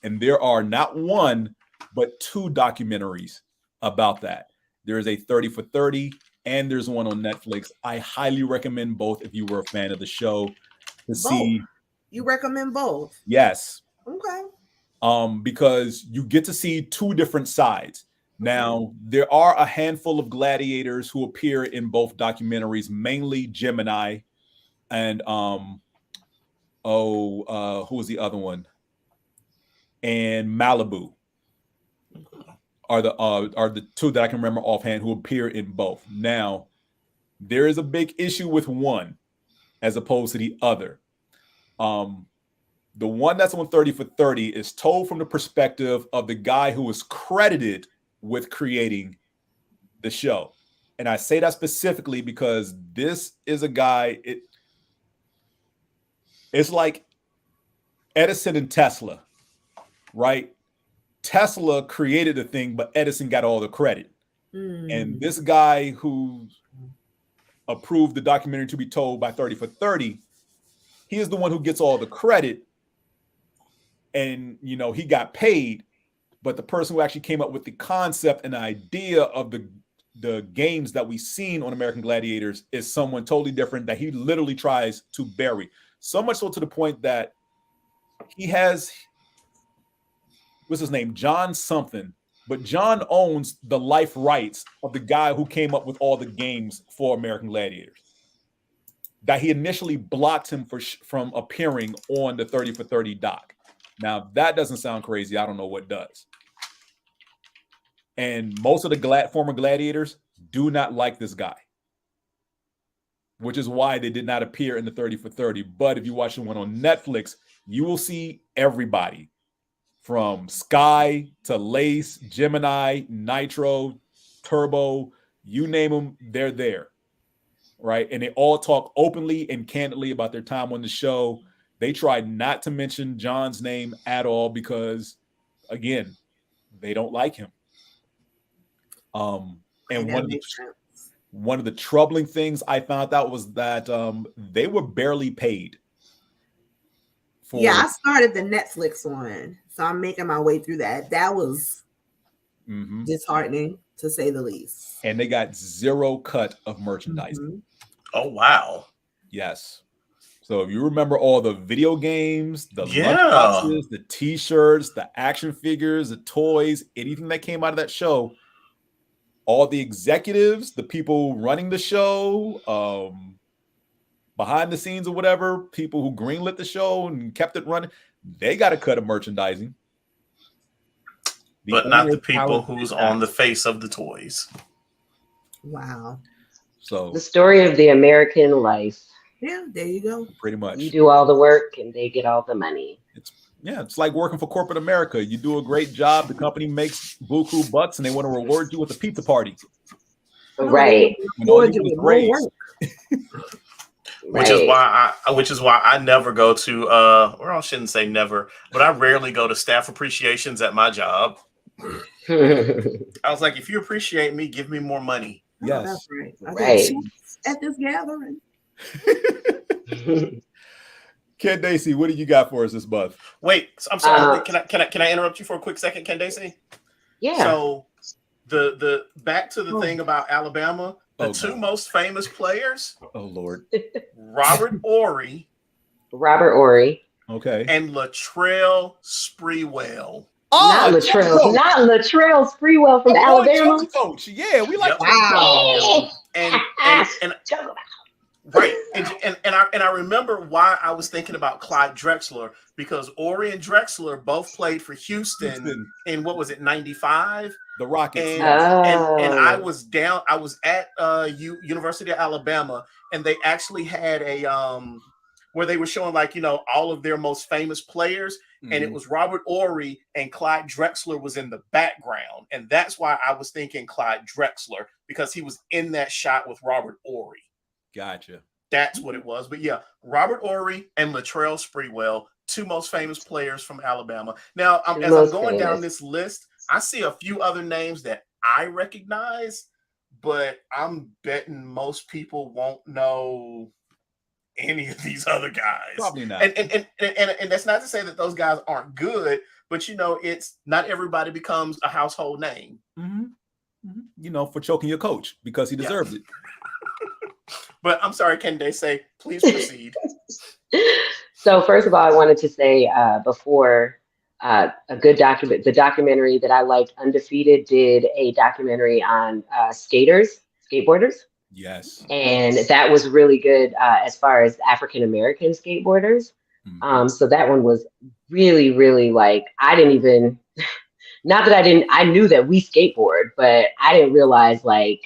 S4: And there are not one, but 2 documentaries about that. There is a 30 for 30, and there's one on Netflix. I highly recommend both if you were a fan of the show to see.
S5: You recommend both?
S4: Yes.
S5: Okay.
S4: Because you get to see 2 different sides. Now, there are a handful of gladiators who appear in both documentaries, mainly Gemini and who was the other one? And Malibu are the 2 that I can remember offhand who appear in both. Now, there is a big issue with one as opposed to the other. The one that's on 30 for 30 is told from the perspective of the guy who was credited with creating the show. And I say that specifically because this is a guy, it's like Edison and Tesla, right? Tesla created the thing, but Edison got all the credit. And this guy who approved the documentary To Be Told by 30 for 30, he is the one who gets all the credit. And, you know, he got paid, but the person who actually came up with the concept and the idea of the games that we've seen on American Gladiators is someone totally different that he literally tries to bury. So much so to the point that he has, what's his name? John something. But John owns the life rights of the guy who came up with all the games for American Gladiators. That he initially blocked him from appearing on the 30 for 30 doc. Now, that doesn't sound crazy. I don't know what does. And most of the former gladiators do not like this guy, which is why they did not appear in the 30 for 30. But if you watch the one on Netflix, you will see everybody from Sky to Lace, Gemini, Nitro, Turbo, you name them, they're there, right? And they all talk openly and candidly about their time on the show. They tried not to mention John's name at all because, again, they don't like him. And one of the troubling things I found out was that they were barely paid.
S5: I started the Netflix one, so I'm making my way through that. That was disheartening, to say the least.
S4: And they got zero cut of merchandising.
S6: Oh, wow.
S4: Yes. So if you remember all the video games, the lunchboxes, the T-shirts, the action figures, the toys, anything that came out of that show, all the executives, the people running the show, behind the scenes or whatever, people who greenlit the show and kept it running, they got a cut of merchandising.
S6: But not the people who's on the face of the toys.
S5: Wow.
S4: So
S7: the story of the American life.
S5: Yeah, there you go.
S4: Pretty much.
S7: You do all the work and they get all the money.
S4: It's like working for corporate America. You do a great job, the company makes buku bucks, and they want to reward you with a pizza party.
S7: Right.
S6: Which is why I never go to or I shouldn't say never, but I rarely go to staff appreciations at my job. I was like, if you appreciate me, give me more money.
S4: Yes.
S5: That's right.
S7: Right.
S5: At this gathering.
S4: Candaysee, what do you got for us this month?
S6: Wait, I'm sorry. Can I interrupt you for a quick second, Candaysee?
S7: Yeah.
S6: So the back to the thing about Alabama, the two most famous players.
S4: Oh Lord.
S6: Robert Ory.
S4: Okay.
S6: And Latrell Sprewell.
S7: Not Latrell Sprewell from Alabama.
S4: Coach. Yeah, we like
S7: wow.
S6: And right. And I remember why I was thinking about Clyde Drexler, because Ory and Drexler both played for Houston in what was it, 95?
S4: The Rockets.
S6: And I was at University of Alabama, and they actually had a where they were showing, like, you know, all of their most famous players. And it was Robert Ory and Clyde Drexler was in the background. And that's why I was thinking Clyde Drexler, because he was in that shot with Robert Ory.
S4: Gotcha.
S6: That's what it was. But yeah, Robert Ory and Latrell Sprewell, two most famous players from Alabama. Now, as I'm going down this list, I see a few other names that I recognize, but I'm betting most people won't know any of these other guys.
S4: Probably not.
S6: And that's not to say that those guys aren't good, but you know, it's not everybody becomes a household name.
S4: You know, for choking your coach because he deserves it.
S6: But I'm sorry, Candaysee, please proceed.
S7: So first of all, I wanted to say before a good document, the documentary that I liked, Undefeated, did a documentary on skateboarders.
S4: Yes.
S7: And that was really good as far as African-American skateboarders. So that one was really, really, like, I didn't even, not that I knew that we skateboard, but I didn't realize, like,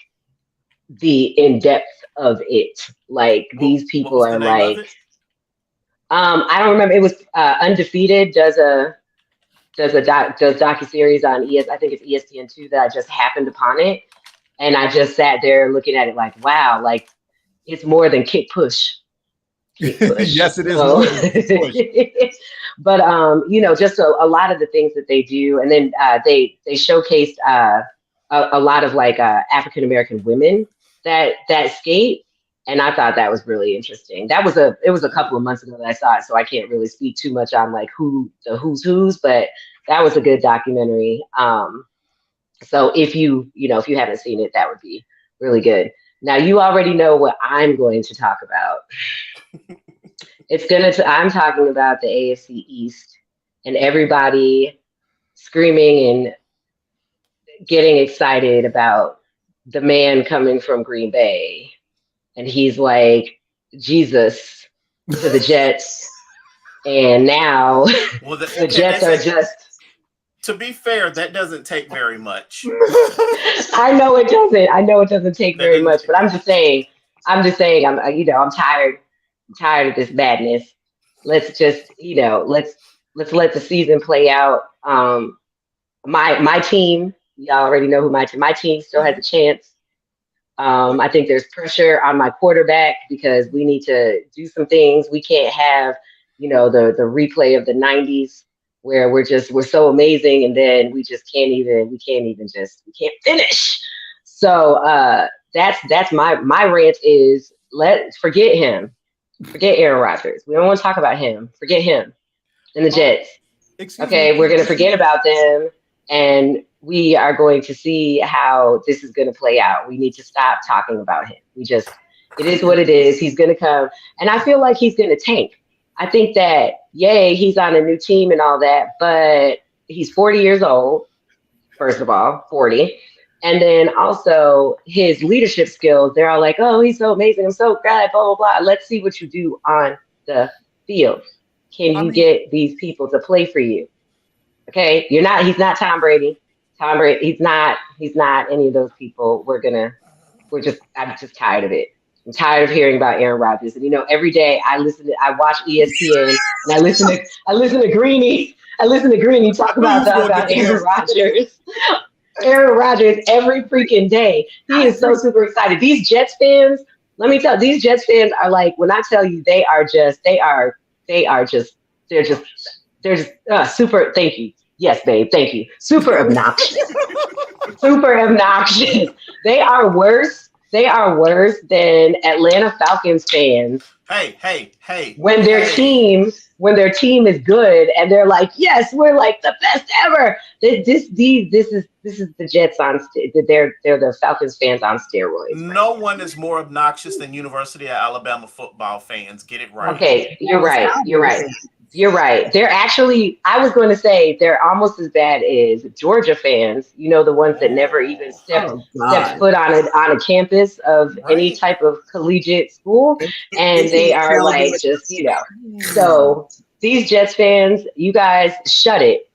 S7: the in-depth of it. Like, these people are like, I don't remember. It was Undefeated does docuseries on I think it's ESPN2 that I just happened upon it. And I just sat there looking at it like, wow, like it's more than kick push.
S4: Yes, it is
S7: So,
S4: more than kick push.
S7: but you know, just a lot of the things that they do, and then they showcased a lot of like African American women that skate, and I thought that was really interesting. It was a couple of months ago that I saw it, so I can't really speak too much on like who's who's, but that was a good documentary. So if you haven't seen it, that would be really good. Now you already know what I'm going to talk about. I'm talking about the AFC East and everybody screaming and getting excited about the man coming from Green Bay. And he's like Jesus to the Jets. And now the Jets are just...
S6: To be fair, that doesn't take very much.
S7: I know it doesn't take very much, but I'm just saying, I'm tired. I'm tired of this madness. Let's just, let's let the season play out. My team, y'all already know who my team still has a chance. I think there's pressure on my quarterback because we need to do some things. We can't have, the replay of the 90s where we're so amazing and then we can't finish. So that's my rant is forget him. Forget Aaron Rodgers. We don't want to talk about him. Forget him and the Jets. Okay, we're going to forget about them, and we are going to see how this is going to play out. We need to stop talking about him. It is what it is. He's going to come, and I feel like he's going to tank. I think that, he's on a new team and all that, but he's 40 years old, first of all, 40. And then also his leadership skills, they're all like, oh, he's so amazing. I'm so glad, blah, blah, blah. Let's see what you do on the field. Can you get these people to play for you? Okay. He's not Tom Brady. He's not any of those people. I'm just tired of it. I'm tired of hearing about Aaron Rodgers. And every day I watch ESPN and I listen to Greeny. Talk about Aaron Rodgers. Aaron Rodgers every freaking day. He is so super excited. These Jets fans, let me tell you, these Jets fans are like, when I tell you, they're just super. Thank you. Yes, babe. Thank you. Super obnoxious. Super obnoxious. They are worse than Atlanta Falcons fans.
S6: Hey.
S7: When their team is good and they're like, yes, we're like the best ever. This is the Jets they're the Falcons fans on steroids.
S6: No one is more obnoxious than University of Alabama football fans. Get it right.
S7: Okay, you're right. They're actually, I was going to say they're almost as bad as Georgia fans. The ones that never even stepped foot on a campus of any type of collegiate school, and they are like just So these Jets fans, you guys, shut it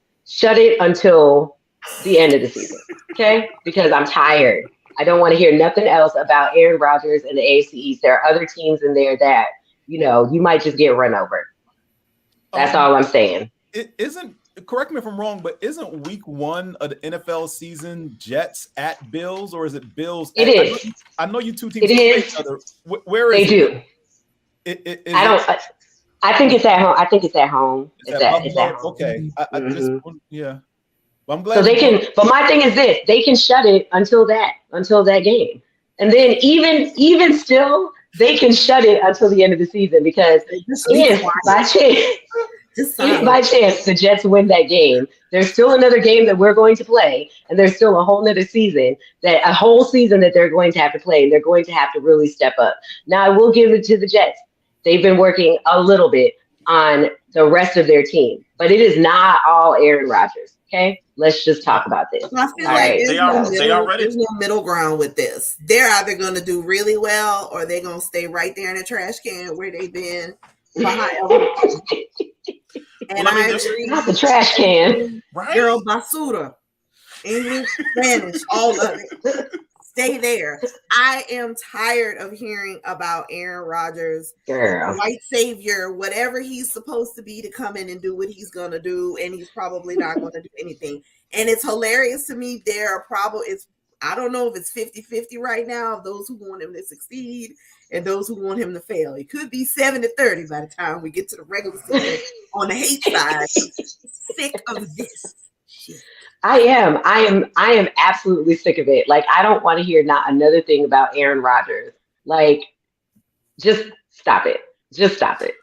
S7: until the end of the season, okay? Because I'm tired. I don't want to hear nothing else about Aaron Rodgers and the AFC East. There are other teams in there that you might just get run over. That's all I'm saying.
S4: It isn't, correct me if I'm wrong, but isn't week 1 of the NFL season Jets at Bills, or is it Bills?
S7: It is.
S4: I know you two teams
S7: play
S4: each other. Where is
S7: they
S4: it?
S7: Do. I think it's at home. It's at home. It's at home.
S4: Okay. I just, yeah. But I'm glad.
S7: So they can, but my thing is this, they can shut it until that game. And then even still, they can shut it until the end of the season, because if by chance the Jets win that game, there's still another game that we're going to play, and there's still a whole season that they're going to have to play, and they're going to have to really step up. Now, I will give it to the Jets. They've been working a little bit on the rest of their team, but it is not all Aaron Rodgers. Okay, let's just talk about this.
S5: I feel there's no middle ground with this. They're either going to do really well, or they're going to stay right there in the trash can where they've been behind. And I agree.
S7: Not the trash can.
S5: Right? Girl, basura, English, Spanish, all of it. Stay there. I am tired of hearing about Aaron Rodgers, white savior, whatever he's supposed to be, to come in and do what he's going to do, and he's probably not going to do anything. And it's hilarious to me. I don't know if it's 50-50 right now of those who want him to succeed and those who want him to fail. It could be 70-30 by the time we get to the regular season on the hate side. Sick of this shit.
S7: I am absolutely sick of it. Like, I don't want to hear not another thing about Aaron Rodgers. Like, just stop it. Just stop it.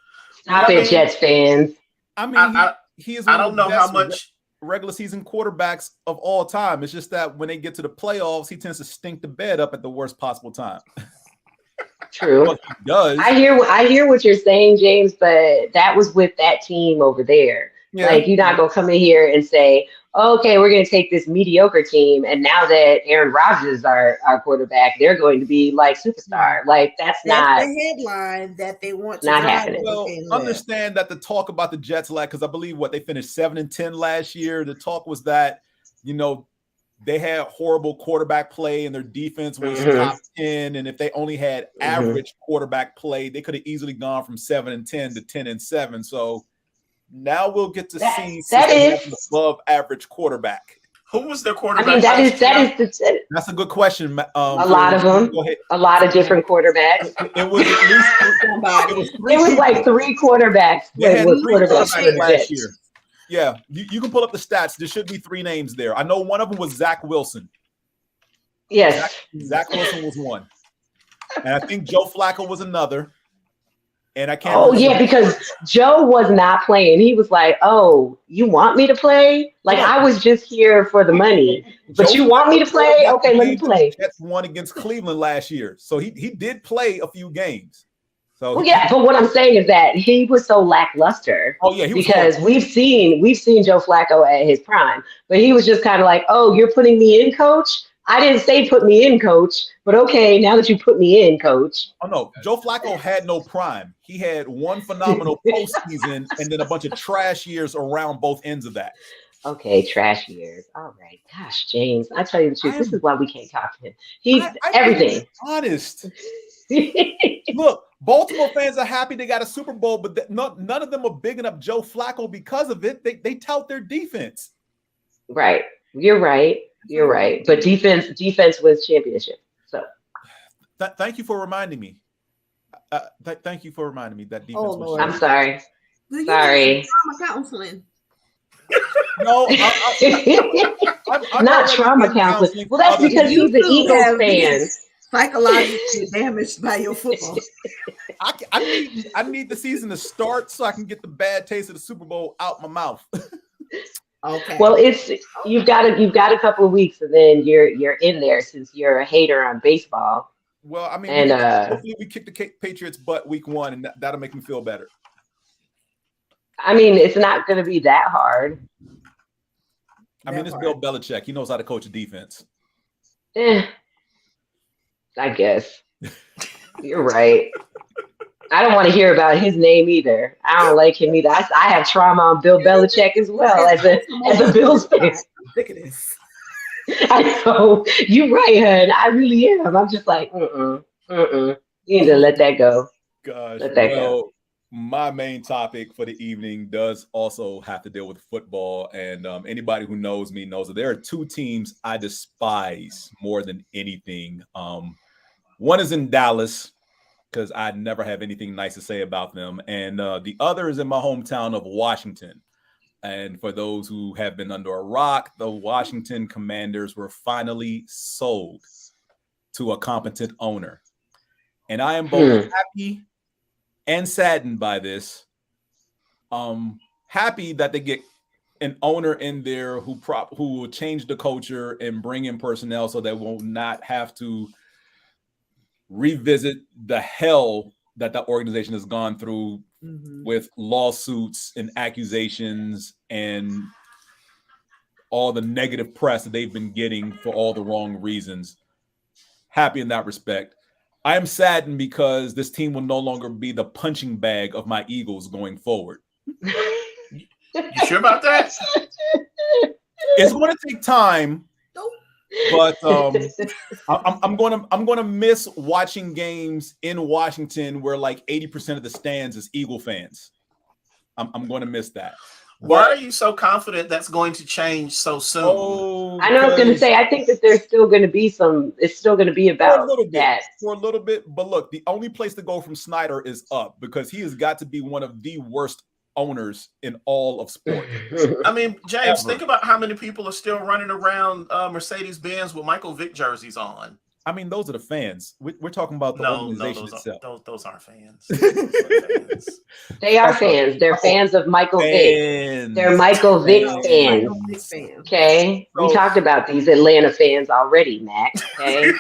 S7: Stop it, Jets fans.
S4: I mean, he is.
S6: I don't know how much
S4: regular season quarterbacks of all time. It's just that when they get to the playoffs, he tends to stink the bed up at the worst possible time.
S7: True.
S4: Well, he does.
S7: I hear what you're saying, James, but that was with that team over there. Yeah. Like, you're not gonna come in here and say, okay, we're gonna take this mediocre team, and now that Aaron Rodgers is our quarterback, they're going to be like superstar. Like, that's not
S5: the headline that they want to
S7: not happening.
S4: Well, understand that the talk about the Jets, like, because I believe they finished 7-10 last year. The talk was that, you know, they had horrible quarterback play and their defense was top 10. And if they only had average quarterback play, they could have easily gone from 7-10 to 10-7. So now we'll get to see an above average quarterback.
S6: Who was their quarterback?
S7: I mean,
S4: that's a good question.
S7: A lot of them, a lot of different quarterbacks.
S4: It was at least
S7: it was like 3 quarterbacks.
S4: Last year. Yeah, you can pull up the stats. There should be 3 names there. I know one of them was Zach Wilson.
S7: Yes,
S4: Zach Wilson was one, and I think Joe Flacco was another. And I can't.
S7: Oh yeah, because Joe was not playing. He was like, "Oh, you want me to play? Like, I was just here for the money, but you want me to play? Okay, let me play."
S4: Jets won against Cleveland last year, so he did play a few games. So
S7: well, yeah, but what I'm saying is that he was so lackluster.
S4: Oh yeah,
S7: because we've seen Joe Flacco at his prime, but he was just kind of like, "Oh, you're putting me in, coach? I didn't say put me in, coach, but okay, now that you put me in, coach."
S4: Oh no, Joe Flacco had no prime. He had one phenomenal postseason and then a bunch of trash years around both ends of that.
S7: Okay, trash years. All right. Gosh, James, I tell you the truth, this is why we can't talk to him. He's everything.
S4: Honest. Look, Baltimore fans are happy they got a Super Bowl, but none of them are bigging up Joe Flacco because of it. They tout their defense.
S7: Right. You're right. You're right. But defense wins championship. So
S4: thank you for reminding me. Thank you for reminding me that defense was
S7: I'm sorry.
S5: Sorry. Trauma counseling.
S4: No,
S7: I'm not trauma counseling. Well, that's because he's an Eagles fan.
S5: Psychologically damaged by your football.
S4: I need the season to start so I can get the bad taste of the Super Bowl out my mouth.
S5: Okay.
S7: Well, you've got a couple of weeks, and then you're in there since you're a hater on baseball.
S4: Well, I mean,
S7: and
S4: hopefully we kick the Patriots' butt week 1, and that'll make me feel better.
S7: I mean, it's not going to be that hard.
S4: I mean, it's Bill Belichick. He knows how to coach a defense.
S7: I guess you're right. I don't want to hear about his name either. I don't like him either. I have trauma on Bill Belichick as well as a Bills fan.
S5: Look at this.
S7: I know. You're right, hun. I really am. I'm just like, You need to let that go.
S4: Gosh.
S7: Let that go.
S4: My main topic for the evening does also have to deal with football. And anybody who knows me knows that there are 2 teams I despise more than anything. One is in Dallas, because I never have anything nice to say about them. And the other is in my hometown of Washington. And for those who have been under a rock, the Washington Commanders were finally sold to a competent owner. And I am both happy and saddened by this. Happy that they get an owner in there who will change the culture and bring in personnel so they will not have to revisit the hell that the organization has gone through with lawsuits and accusations and all the negative press that they've been getting for all the wrong reasons. Happy in that respect. I am saddened because this team will no longer be the punching bag of my Eagles going forward.
S6: You sure about that?
S4: It's going to take time. But I'm gonna miss watching games in Washington where like 80% of the stands is Eagle fans. I'm going to miss that.
S6: Why are you so confident that's going to change so soon?
S7: Oh, I know I was going to say, I think that there's still going to be it's still going to be about that.
S4: For a little bit. But look, the only place to go from Snyder is up, because he has got to be one of the worst owners in all of sport.
S6: I mean, James, think about how many people are still running around Mercedes-Benz with Michael Vick jerseys on.
S4: I mean, those are the fans. We're talking about the organization itself.
S6: Those aren't fans.
S7: They are fans. They're fans of Michael Vick. They're Michael Vick fans. Okay, we talked about these Atlanta fans already, Mac. Okay.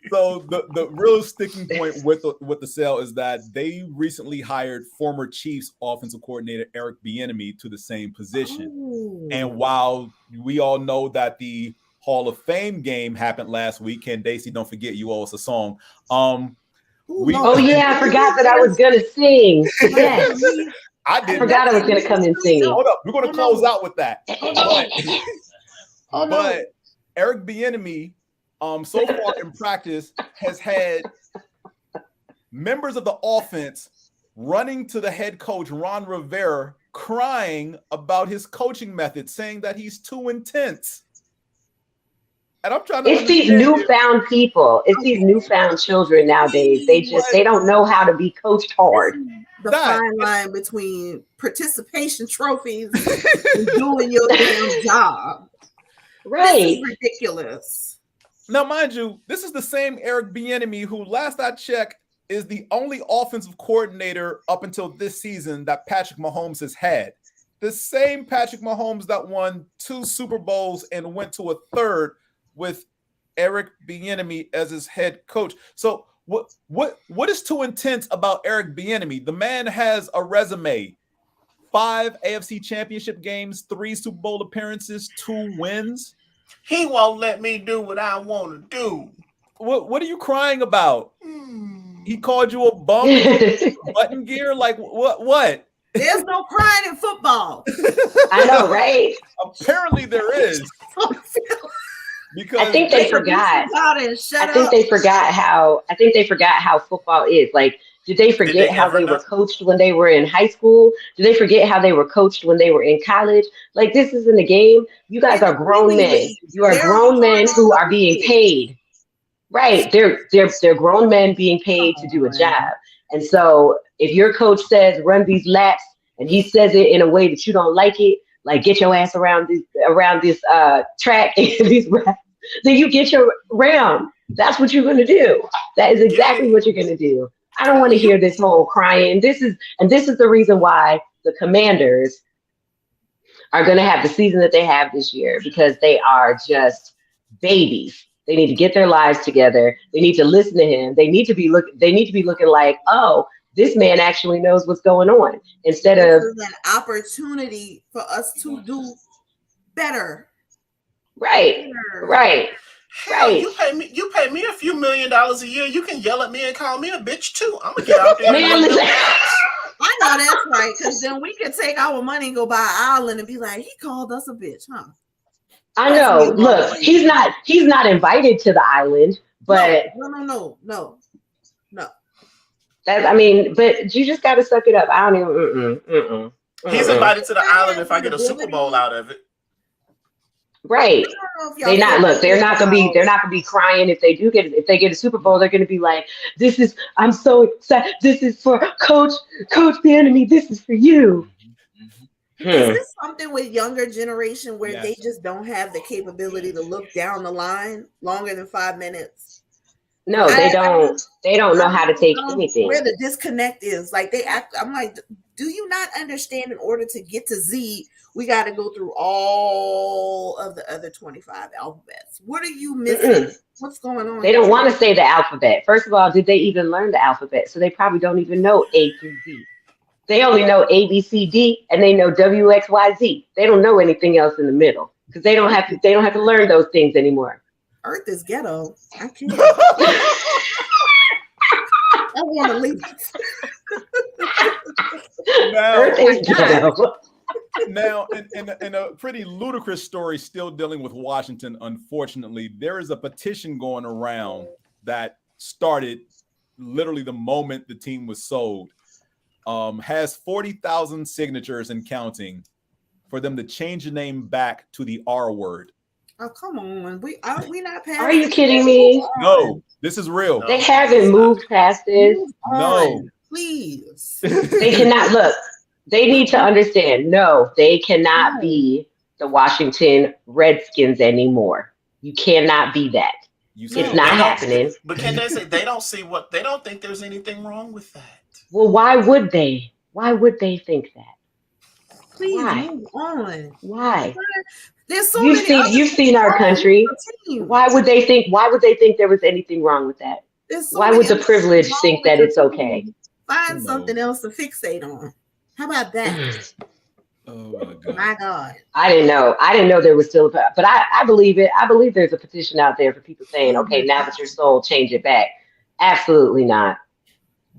S4: So the real sticking point with the sale is that they recently hired former Chiefs offensive coordinator Eric Bieniemy to the same position. Ooh. And while we all know that the Hall of Fame game happened last week, Candaysee, don't forget, you owe us a song.
S7: I forgot that I was gonna sing. Yes. I forgot I was gonna come and sing.
S4: Hold up, we're gonna close out with that. But Eric Bieniemy, so far in practice, has had members of the offense running to the head coach Ron Rivera, crying about his coaching method, saying that he's too intense. And I'm trying to.
S7: It's these newfound people. It's these newfound children nowadays. They don't know how to be coached hard.
S5: The fine line between participation trophies and doing your damn job.
S7: Right.
S5: This is ridiculous.
S4: Now, mind you, this is the same Eric Bieniemy who, last I checked, is the only offensive coordinator up until this season that Patrick Mahomes has had. The same Patrick Mahomes that won 2 Super Bowls and went to a third with Eric Bieniemy as his head coach. So what is too intense about Eric Bieniemy? The man has a resume: 5 AFC Championship games, 3 Super Bowl appearances, 2 wins.
S6: He won't let me do what I want to do.
S4: What are you crying about? He called you a bum, button gear? Like what?
S5: There's no crying in football.
S7: I know, right?
S4: Apparently there is.
S7: Because I think they forgot. I think they forgot how football is. Like, did they forget how they were coached when they were in high school? Did they forget how they were coached when they were in college? Like, this isn't a game. You guys are grown men. You are grown men who are being paid. Right. They're grown men being paid to do a job. And so if your coach says run these laps and he says it in a way that you don't like it, like get your ass around this track and these reps, then you get your round. That's what you're going to do. That is exactly what you're going to do. I don't want to hear this whole crying. This is the reason why the Commanders are going to have the season that they have this year, because they are just babies. They need to get their lives together. They need to listen to him. They need to be looking like, oh, this man actually knows what's going on, instead of
S5: an opportunity for us to do better.
S7: Right.
S6: Hell, you pay me a few $1 million a year. You can yell at me and call me a bitch too. I'm gonna get out there.
S5: I know that's right, because then we could take our money and go buy an island and be like, he called us a bitch, huh?
S7: I know. Look, he's not invited to the island, but
S5: no.
S7: But you just got to suck it up. I don't even.
S6: He's invited to the island if I get a Super Bowl out of it.
S7: Right. They're not gonna be crying if they get a Super Bowl. They're gonna be like, I'm so excited. This is for Coach Bieniemy. This is for you.
S5: Is this something with younger generation where they just don't have the capability to look down the line longer than 5 minutes?
S7: No, they don't. They don't know how to take anything.
S5: Where the disconnect is, like I'm like, do you not understand? In order to get to Z, we got to go through all of the other 25 alphabets. What are you missing? What's going on?
S7: They don't want to say the alphabet. First of all, did they even learn the alphabet? So they probably don't even know A through Z. They only know A, B, C, D, and they know W, X, Y, Z. They don't know anything else in the middle, because they don't have to learn those things anymore.
S5: Earth is ghetto. I can't. I want to leave.
S7: Earth is ghetto.
S4: Now, in a pretty ludicrous story still dealing with Washington, unfortunately, there is a petition going around that started literally the moment the team was sold. has 40,000 signatures and counting for them to change the name back to the R word.
S5: Oh, come on. We not past.
S7: Are you kidding me?
S4: No, this is real.
S7: They haven't moved past this.
S4: No.
S5: Please.
S7: They cannot look. They need to understand. No, they cannot be the Washington Redskins anymore. You cannot be that. It's not happening.
S6: But can they say they don't think there's anything wrong with that?
S7: Well, why would they? Why would they think that?
S5: Please
S7: Why?
S5: move on.
S7: Why?
S5: There's so
S7: You've seen our country. Why would they think there was anything wrong with that? Why would the privilege think that it's okay?
S5: Find something else to fixate on. How about that?
S4: Oh my God.
S5: My God.
S7: I didn't know there was still but I believe it. I believe there's a petition out there for people saying, okay, now that you're sold, change it back. Absolutely not.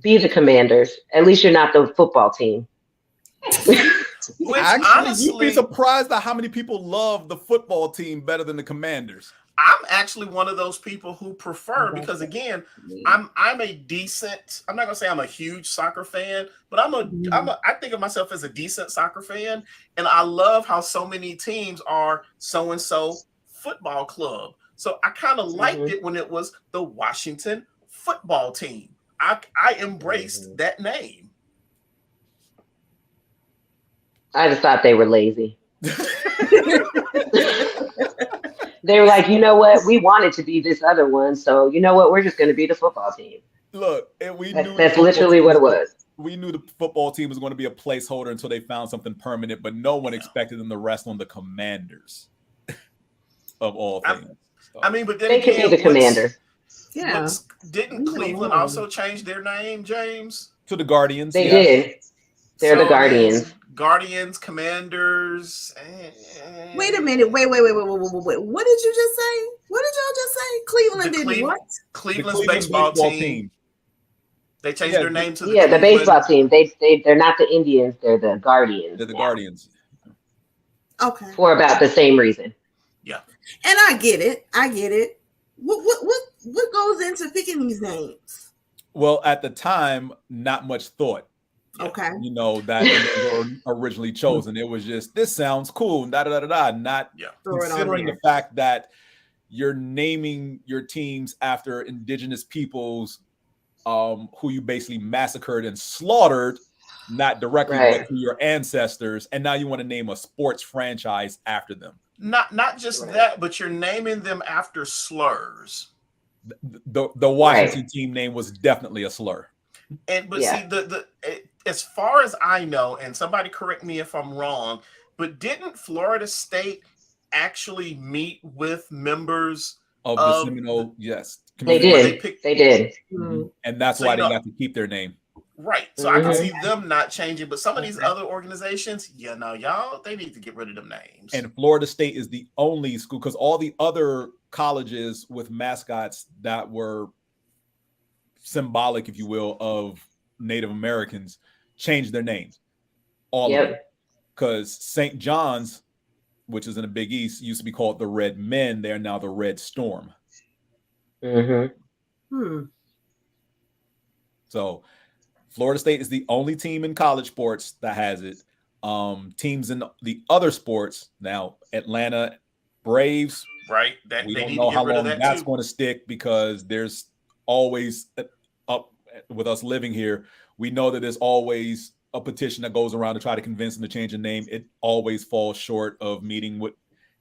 S7: Be the Commanders. At least you're not the football team.
S6: Which,
S4: actually,
S6: honestly,
S4: you'd be surprised at how many people love the football team better than the Commanders.
S6: I'm actually one of those people who prefer, because again, I'm a decent, I'm not gonna say I'm a huge soccer fan, but I think of myself as a decent soccer fan, and I love how so many teams are so and so football club. So I kind of liked it when it was the Washington football team. I embraced that name.
S7: I just thought they were lazy. They were like, you know what? We wanted to be this other one, so you know what? We're just going to be the football team.
S4: Look, and
S7: that's literally what it was.
S4: We knew the football team was going to be a placeholder until they found something permanent, but no one expected them to rest on the Commanders of all things.
S6: I mean, but then
S7: they could be the Commanders.
S5: Yeah.
S6: Didn't Cleveland also change their name, James?
S4: To the Guardians.
S7: They did. They're the Guardians.
S6: Guardians, Commanders.
S5: Wait a minute. Wait. What did you just say? What did y'all just say? Cleveland did what?
S6: Cleveland's baseball team. They changed their name to
S7: the baseball team. They're not the Indians. They're the Guardians.
S4: They're the Guardians.
S5: Okay.
S7: For about the same reason.
S6: Yeah.
S5: And I get it. What goes into picking these names?
S4: Well, at the time, not much thought.
S5: Okay.
S4: You know, that they were originally chosen. It was just, this sounds cool, not considering the fact that you're naming your teams after indigenous peoples who you basically massacred and slaughtered, not directly, but through your ancestors. And now you want to name a sports franchise after them.
S6: Not just that, but you're naming them after slurs.
S4: The Washington team name was definitely a slur.
S6: See, as far as I know, and somebody correct me if I'm wrong, but didn't Florida State actually meet with members
S4: of the Seminole? Yes,
S7: they did. They did,
S4: and that's why they got to keep their name.
S6: Right. So I can see them not changing, but some of these other organizations, y'all, they need to get rid of them names.
S4: And Florida State is the only school, because all the other colleges with mascots that were symbolic, if you will, of Native Americans changed their names. All of them. Because St. John's, which is in the Big East, used to be called the Red Men. They're now the Red Storm. So Florida State is the only team in college sports that has it. Teams in the other sports, now Atlanta Braves,
S6: right?
S4: We don't know how long that's going to stick, because there's always, up with us living here, we know that there's always a petition that goes around to try to convince them to change the name. It always falls short of meeting with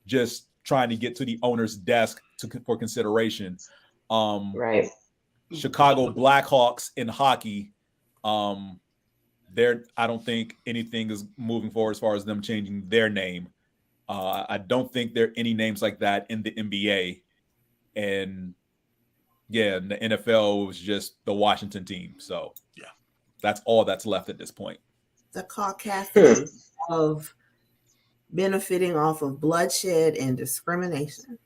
S4: just trying to get to the owner's desk for consideration.
S7: Right.
S4: Chicago Blackhawks in hockey, I don't think anything is moving forward as far as them changing their name. I don't think there are any names like that in the NBA. And in the NFL was just the Washington team. So that's all that's left at this point.
S5: The Caucasian of benefiting off of bloodshed and discrimination.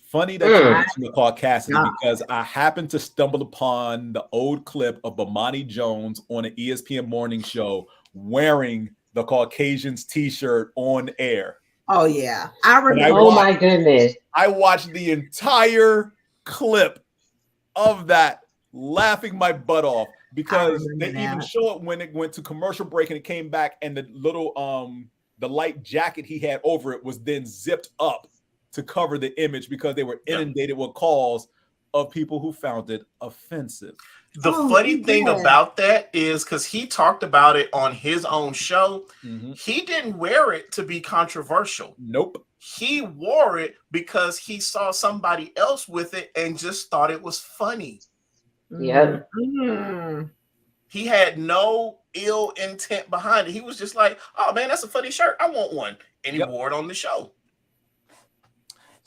S4: Funny that you mentioned the Caucasian, because I happened to stumble upon the old clip of Bomani Jones on an ESPN morning show wearing the Caucasians t-shirt on air.
S5: Oh yeah, I remember.
S7: Oh my goodness!
S4: I watched the entire clip of that, laughing my butt off. because they even show it when it went to commercial break and it came back, and the little the light jacket he had over it was then zipped up to cover the image because they were inundated with calls of people who found it offensive.
S6: The funny thing about that is because he talked about it on his own show, he didn't wear it to be controversial.
S4: Nope.
S6: He wore it because he saw somebody else with it and just thought it was funny.
S7: Yeah.
S6: He had no ill intent behind it. He was just like, oh man, that's a funny shirt. I want one. And he wore it on the show.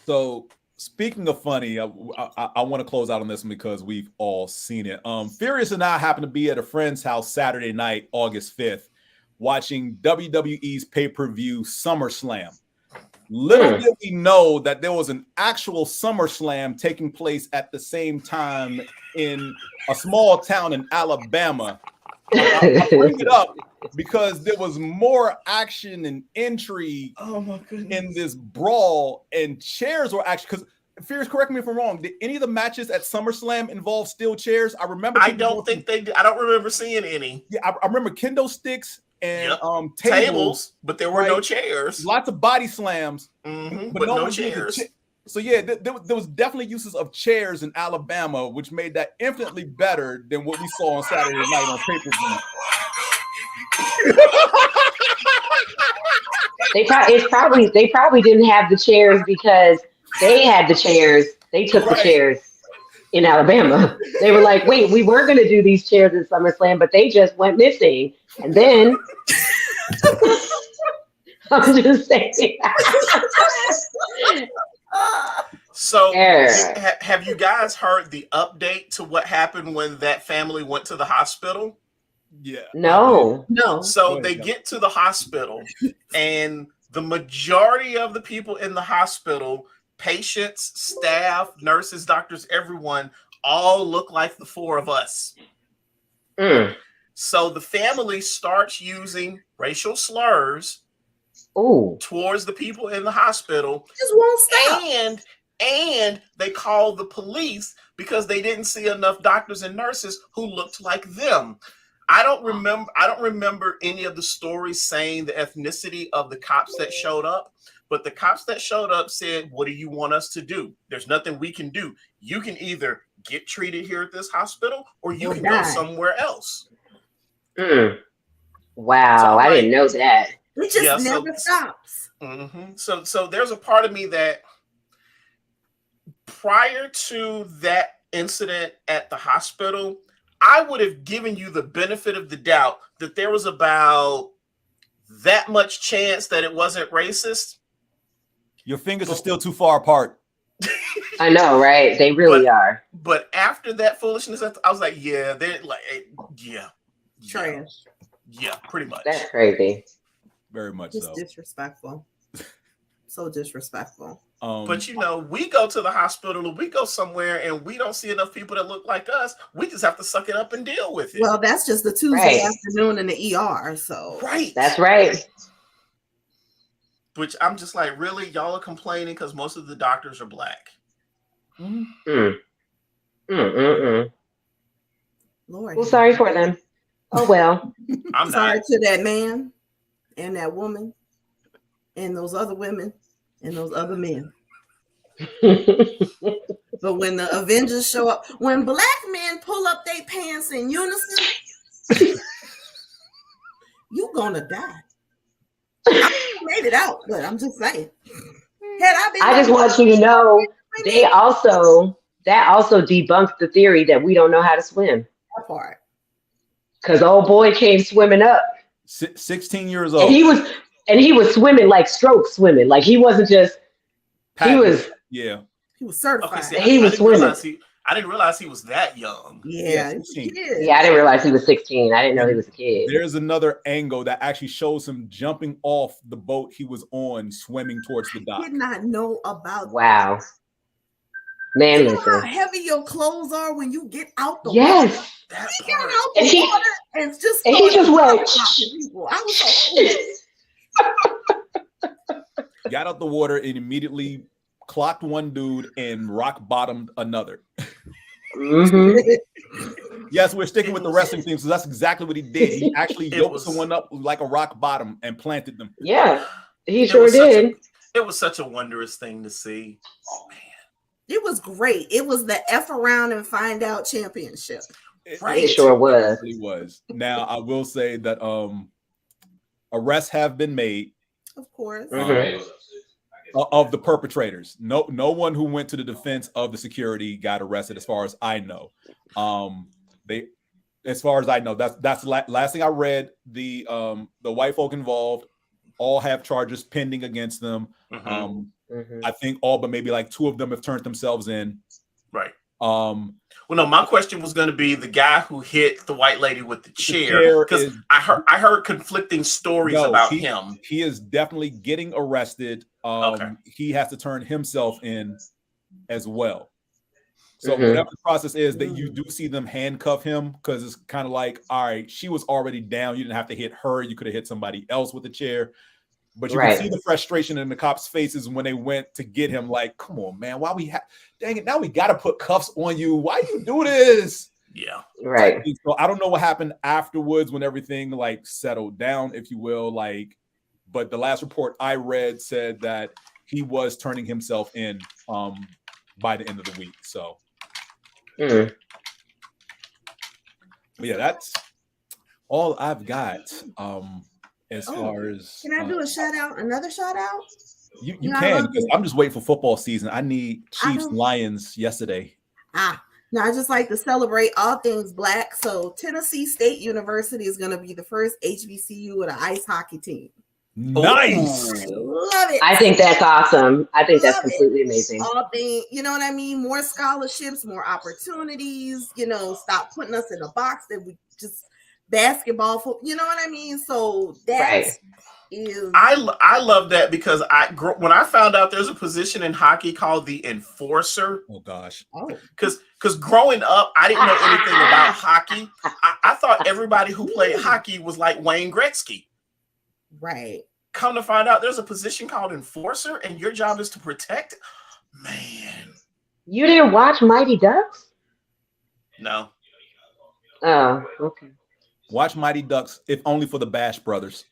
S4: So speaking of funny, I want to close out on this one because we've all seen it. Furious and I happened to be at a friend's house Saturday night, August 5th, watching WWE's pay-per-view SummerSlam. Little did we know that there was an actual SummerSlam taking place at the same time in a small town in Alabama. I bring it up because there was more action and intrigue in this brawl, and chairs were actually, because Fierce, correct me if I'm wrong, did any of the matches at SummerSlam involve steel chairs? I remember.
S6: I don't think they did. I don't remember seeing any.
S4: Yeah, I remember kendo sticks and
S6: tables, but there were no chairs.
S4: Lots of body slams,
S6: but no chairs.
S4: So yeah, there was definitely uses of chairs in Alabama, which made that infinitely better than what we saw on Saturday night on pay-per-view.
S7: They probably didn't have the chairs because they had the chairs. They took the chairs in Alabama. They were like, wait, we were going to do these chairs in SummerSlam, but they just went missing. And then I'm just saying.
S6: So have you guys heard the update to what happened when that family went to the hospital?
S4: Yeah.
S7: No.
S6: So they get to the hospital, and the majority of the people in the hospital, patients, staff, nurses, doctors, everyone, all look like the four of us. So the family starts using racial slurs towards the people in the hospital.
S5: Just won't stop.
S6: And they called the police because they didn't see enough doctors and nurses who looked like them. I don't remember any of the stories saying the ethnicity of the cops that showed up, but the cops that showed up said, what do you want us to do? There's nothing we can do. You can either get treated here at this hospital or you can go somewhere else.
S7: Wow, so I didn't know that.
S5: It just never stops.
S6: So there's a part of me that prior to that incident at the hospital, I would have given you the benefit of the doubt that there was about that much chance that it wasn't racist.
S4: Your fingers are still too far apart.
S7: I know, right? They really are.
S6: But after that foolishness, I was like, yeah, they're like,
S5: trash.
S6: Yeah, pretty much.
S7: That's crazy.
S4: Very much
S5: just
S4: so.
S5: Disrespectful. So disrespectful.
S6: But we go to the hospital, or we go somewhere, and we don't see enough people that look like us. We just have to suck it up and deal with it.
S5: Well, that's just the Tuesday afternoon in the ER. So
S7: that's right.
S6: Which I'm just like, really, y'all are complaining because most of the doctors are black.
S5: Lord,
S7: well, sorry for them. Oh well.
S6: I'm
S5: sorry to that man and that woman and those other women and those other men. But when the Avengers show up, when black men pull up their pants in unison, you gonna die. I made it out, but I'm just saying.
S7: I just want you to know that also debunks the theory that we don't know how to swim.
S5: That part.
S7: Because old boy came swimming up.
S4: 16 years old.
S7: And he was swimming like stroke swimming. Like he wasn't just he was
S5: certified.
S6: Okay,
S7: he was swimming.
S6: I didn't realize he was that young.
S5: Yeah,
S7: I didn't realize he was 16. I didn't know he was a kid.
S4: There's another angle that actually shows him jumping off the boat he was on, swimming towards the dock.
S5: I did not know about
S7: wow. Man,
S5: you know
S7: listen.
S5: how heavy your clothes are when you get out the
S7: water?
S5: He got out the water and
S7: he just went.
S5: I was
S4: got out the water and immediately clocked one dude and rock bottomed another. Yes, we're sticking with the wrestling theme, so that's exactly what he did. He actually yoked someone up like a rock bottom and planted them.
S7: Yeah, he sure did.
S6: It was such a wondrous thing to see. Oh man,
S5: it was great. It was the F around and find out championship.
S7: It sure was.
S4: It was. Now I will say that arrests have been made,
S5: of course,
S4: of the perpetrators. No one who went to the defense of the security got arrested, as far as I know. As far as I know, that's the last thing I read. The white folk involved all have charges pending against them. I think all but maybe like 2 of them have turned themselves in.
S6: Right. Well, no, my question was going to be the guy who hit the white lady with the chair, because I heard conflicting stories about him.
S4: He is definitely getting arrested. He has to turn himself in as well. So whatever the process is, that you do see them handcuff him, because it's kind of like, all right, she was already down. You didn't have to hit her. You could have hit somebody else with the chair. But you can see the frustration in the cops' faces when they went to get him. Like, come on, man, why we dang it, now we got to put cuffs on you. Why you do this?
S6: Yeah.
S7: Right.
S4: So I don't know what happened afterwards when everything like settled down, if you will. Like, but the last report I read said that he was turning himself in by the end of the week. So. But yeah, that's all I've got. As far as
S5: can I do a shout out? Another shout out?
S4: You can, because I'm just waiting for football season. I need Chiefs Lions yesterday.
S5: Now I just like to celebrate all things Black. So Tennessee State University is going to be the first HBCU with an ice hockey team.
S4: Nice.
S5: Love it.
S7: I think that's awesome. I think that's completely amazing.
S5: All things, you know what I mean? More scholarships, more opportunities, stop putting us in a box that we just basketball for, you know what I mean? So that is
S6: I love that, because when I found out there's a position in hockey called the enforcer.
S4: Oh gosh.
S6: Because growing up, I didn't know anything about hockey. I thought everybody who played hockey was like Wayne Gretzky.
S5: Right.
S6: Come to find out, there's a position called enforcer, and your job is to protect. Man.
S7: You didn't watch Mighty Ducks?
S6: No.
S7: Oh, okay.
S4: Watch Mighty Ducks, if only for the Bash Brothers.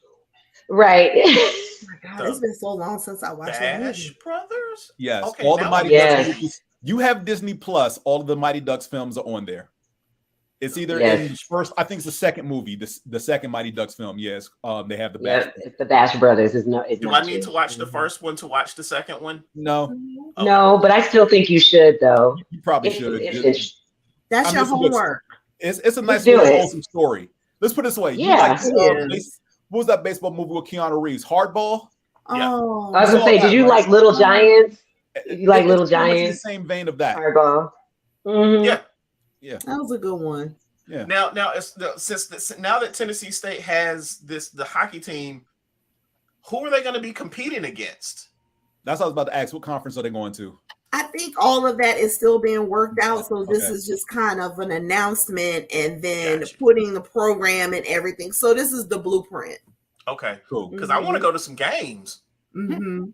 S7: Right.
S5: Oh my God, it's been so long since I watched
S6: Bash Brothers?
S4: Yes.
S6: Okay,
S4: all the Mighty Ducks movies. You have Disney Plus. All of the Mighty Ducks films are on there. It's either in the first, I think it's the second movie, the second Mighty Ducks film. Yes, they have the Bash.
S7: It's the Bash Brothers.
S6: Do I need to watch the first one to watch the second one?
S4: No.
S6: Okay.
S7: No, but I still think you should, though.
S4: You probably should.
S5: That's your homework.
S4: It's a nice little wholesome story. Let's put it this way.
S7: Yeah.
S4: What was that baseball movie with Keanu Reeves? Hardball?
S5: Oh.
S7: I was going to say, did you like Little Giants? You like Little Giants?
S4: The same vein of that.
S7: Hardball. Mm-hmm.
S4: Yeah.
S5: That was a good one.
S4: Yeah.
S6: Now that Tennessee State has the hockey team, who are they going to be competing against?
S4: That's what I was about to ask. What conference are they going to?
S5: I think all of that is still being worked out. So this is just kind of an announcement and then putting the program and everything. So this is the blueprint.
S6: Okay, cool. Because I want to go to some games.
S5: Mm-hmm.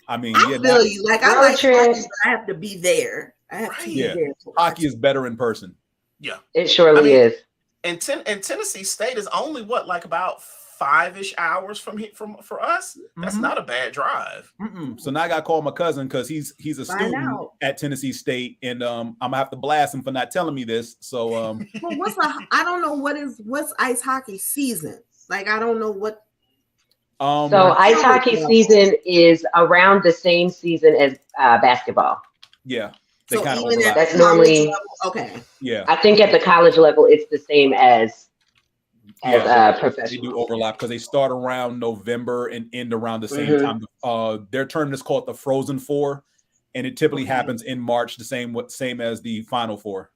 S4: I mean,
S5: I feel you. Like I like hockey, but I have to be there. I have to be there.
S4: Hockey is better in person.
S6: Yeah,
S7: it surely is.
S6: And Tennessee State is only like about 5-ish hours for us. That's not a bad drive.
S4: So now I got to call my cousin, because he's a student at Tennessee State, and I'm gonna have to blast him for not telling me this. So
S5: well, I don't know what's ice hockey season. Like I don't know what.
S7: So ice hockey season is around the same season as basketball.
S4: Yeah.
S5: So
S4: kind of
S5: overlap.
S7: That's normally
S5: okay.
S4: Yeah.
S7: I think at the college level it's the same as professional.
S4: They do overlap because they start around November and end around the same time. Their tournament is called the Frozen Four, and it typically happens in March, the same as the Final Four.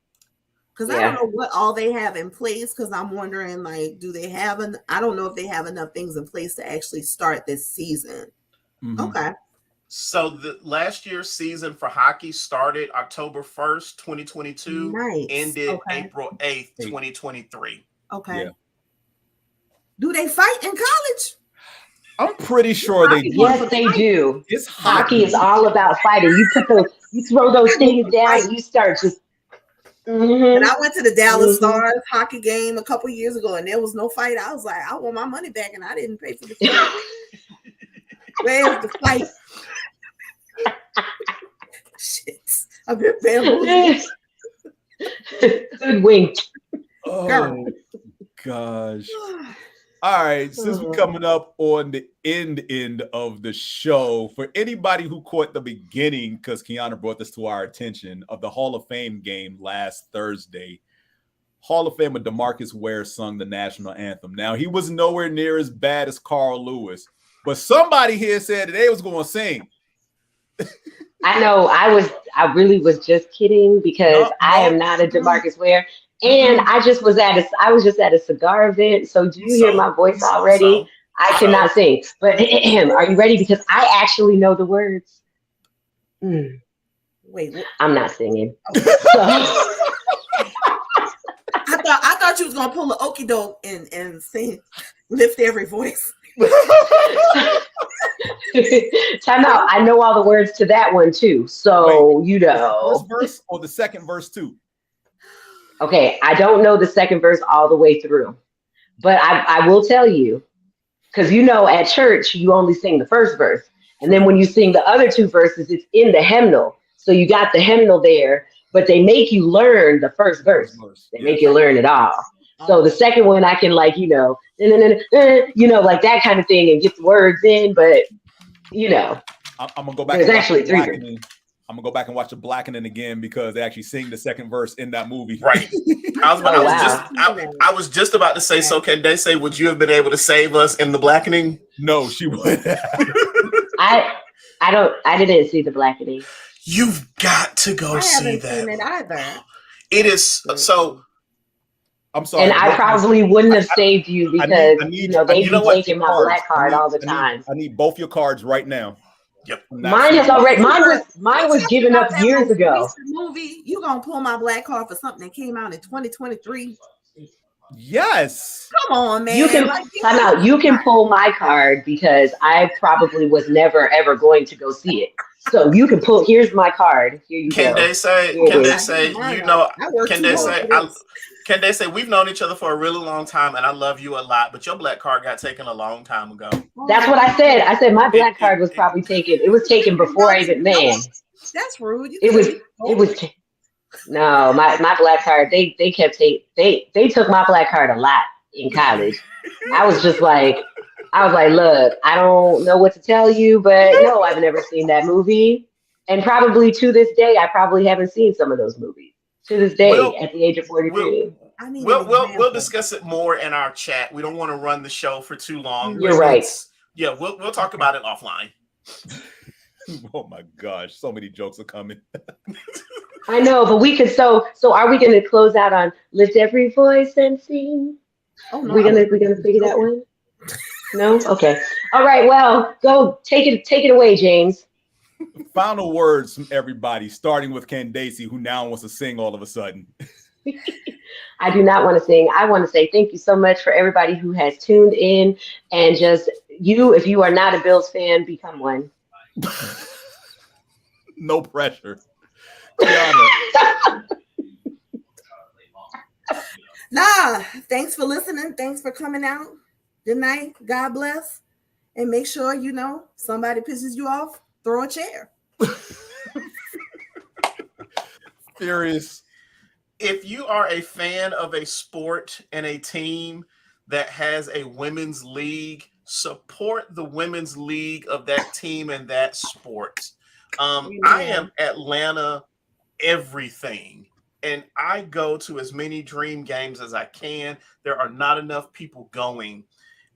S5: Because I don't know what all they have in place. Because I'm wondering, like, do they have I don't know if they have enough things in place to actually start this season. Okay.
S6: So the last year's season for hockey started October 1st, 2022, ended April 8th, 2023.
S5: Okay. Yeah. Do they fight in college?
S4: I'm pretty sure they do.
S7: Yes, they do.
S4: It's
S7: hockey is all about fighting. You throw those things down, and you start just.
S5: And I went to the Dallas Stars hockey game a couple years ago, and there was no fight. I was like, I want my money back, and I didn't pay for the fight. Where's the fight? Shit, I've been bamboozled.
S7: Good wink.
S4: Oh gosh. All right, since we're coming up on the end of the show, for anybody who caught the beginning, because Qiana brought this to our attention, of the Hall of Fame game last Thursday, Hall of Famer DeMarcus Ware sung the national anthem. Now, he was nowhere near as bad as Carl Lewis, but somebody here said that they was going to sing.
S7: I know. I really was just kidding because I am not a DeMarcus Ware. And I was just at a cigar event. So do you hear my voice already? I cannot sing. But are you ready? Because I actually know the words.
S5: Wait, what?
S7: I'm not singing.
S5: I thought you was gonna pull the okie doke and sing, lift every voice.
S7: Time out. I know all the words to that one too. So
S4: Wait,
S7: you know.
S4: The first verse or the second verse too?
S7: Okay, I don't know the second verse all the way through, but I will tell you, because you know at church you only sing the first verse, and then when you sing the other two verses, it's in the hymnal. So you got the hymnal there, but they make you learn the first verse. They make you learn it all. So the second one I can like like that kind of thing and get the words in, but
S4: I'm gonna go back.
S7: There's actually three verses.
S4: I'm gonna go back and watch the Blackening again because they actually sing the second verse in that movie.
S6: Right. I was just about to say, so Candaysee, would you have been able to save us in the Blackening?
S4: No, she would.
S7: I didn't see the Blackening.
S6: You've got to go see that.
S5: I haven't seen it either.
S6: It is so.
S4: I'm sorry.
S7: And I probably wouldn't have saved you because they be taking my black card all the time.
S4: I need both your cards right now.
S6: Yep.
S7: Mine is already. Mine was given up years ago.
S5: Movie, you gonna pull my black card for something that came out in 2023?
S4: Yes.
S5: Come on, man.
S7: You can you can pull my card because I probably was never ever going to go see it. So you can pull. Here's my card. Here you go.
S6: Candaysee, we've known each other for a really long time, and I love you a lot. But your black card got taken a long time ago.
S7: That's what I said. I said my black card was probably taken. It was taken before I even man.
S5: That's rude.
S7: It was. No, my black card. They kept they took my black card a lot in college. I was like, look, I don't know what to tell you, but no, I've never seen that movie, and probably to this day, I probably haven't seen some of those movies. To this day, at the age of 43.
S6: We'll discuss it more in our chat. We don't want to run the show for too long.
S7: You're right.
S6: Yeah, we'll talk about it offline.
S4: Oh my gosh, so many jokes are coming.
S7: I know, but we could. So are we going to close out on lift every voice and sing? Oh no, we're gonna figure that one. No, okay, all right. Well, go take it away, James.
S4: Final words from everybody, starting with Candaysee, who now wants to sing all of a sudden.
S7: I do not want to sing. I want to say thank you so much for everybody who has tuned in, and just if you are not a Bills fan, become one.
S4: No pressure. Qiana.
S5: Thanks for listening. Thanks for coming out. Good night. God bless. And make sure somebody pisses you off. Throw a chair.
S4: Furious.
S6: If you are a fan of a sport and a team that has a women's league, support the women's league of that team and that sport. I am Atlanta everything, and I go to as many dream games as I can. There are not enough people going.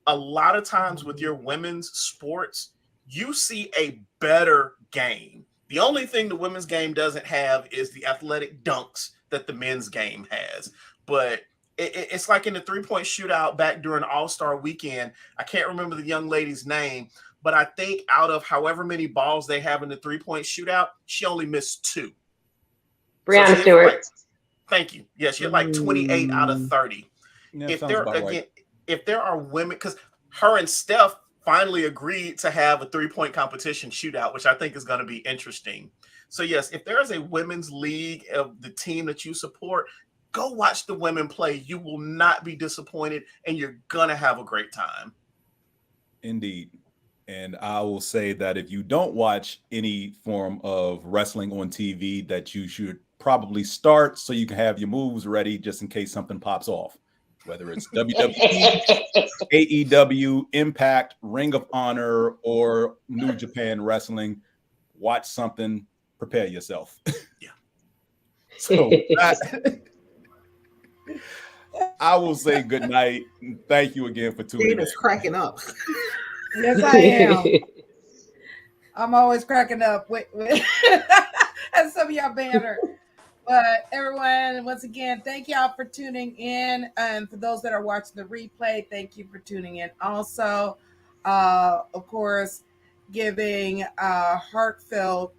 S6: A lot of times with your women's sports, you see a better game. The only thing the women's game doesn't have is the athletic dunks that the men's game has. But it's like in the three-point shootout back during All-Star weekend. I can't remember the young lady's name, but I think out of however many balls they have in the three-point shootout, she only missed 2.
S7: Brianna Stewart.
S6: Thank you. Yeah, she had like 28 out of 30.
S4: Yeah,
S6: if there are women, because her and Steph finally agreed to have a 3-point competition shootout, which I think is going to be interesting. So yes, if there is a women's league of the team that you support, go watch the women play. You will not be disappointed, and you're gonna have a great time.
S4: Indeed. And I will say that if you don't watch any form of wrestling on TV, that you should probably start so you can have your moves ready just in case something pops off. Whether it's WWE, AEW, Impact, Ring of Honor, or New Japan Wrestling, watch something, prepare yourself.
S6: Yeah.
S4: So I will say good night. Thank you again for tuning in.
S5: Dana's cracking up.
S3: Yes, I am. I'm always cracking up with and some of y'all banner. But everyone, once again, thank y'all for tuning in. And for those that are watching the replay, thank you for tuning in. Also, of course, giving heartfelt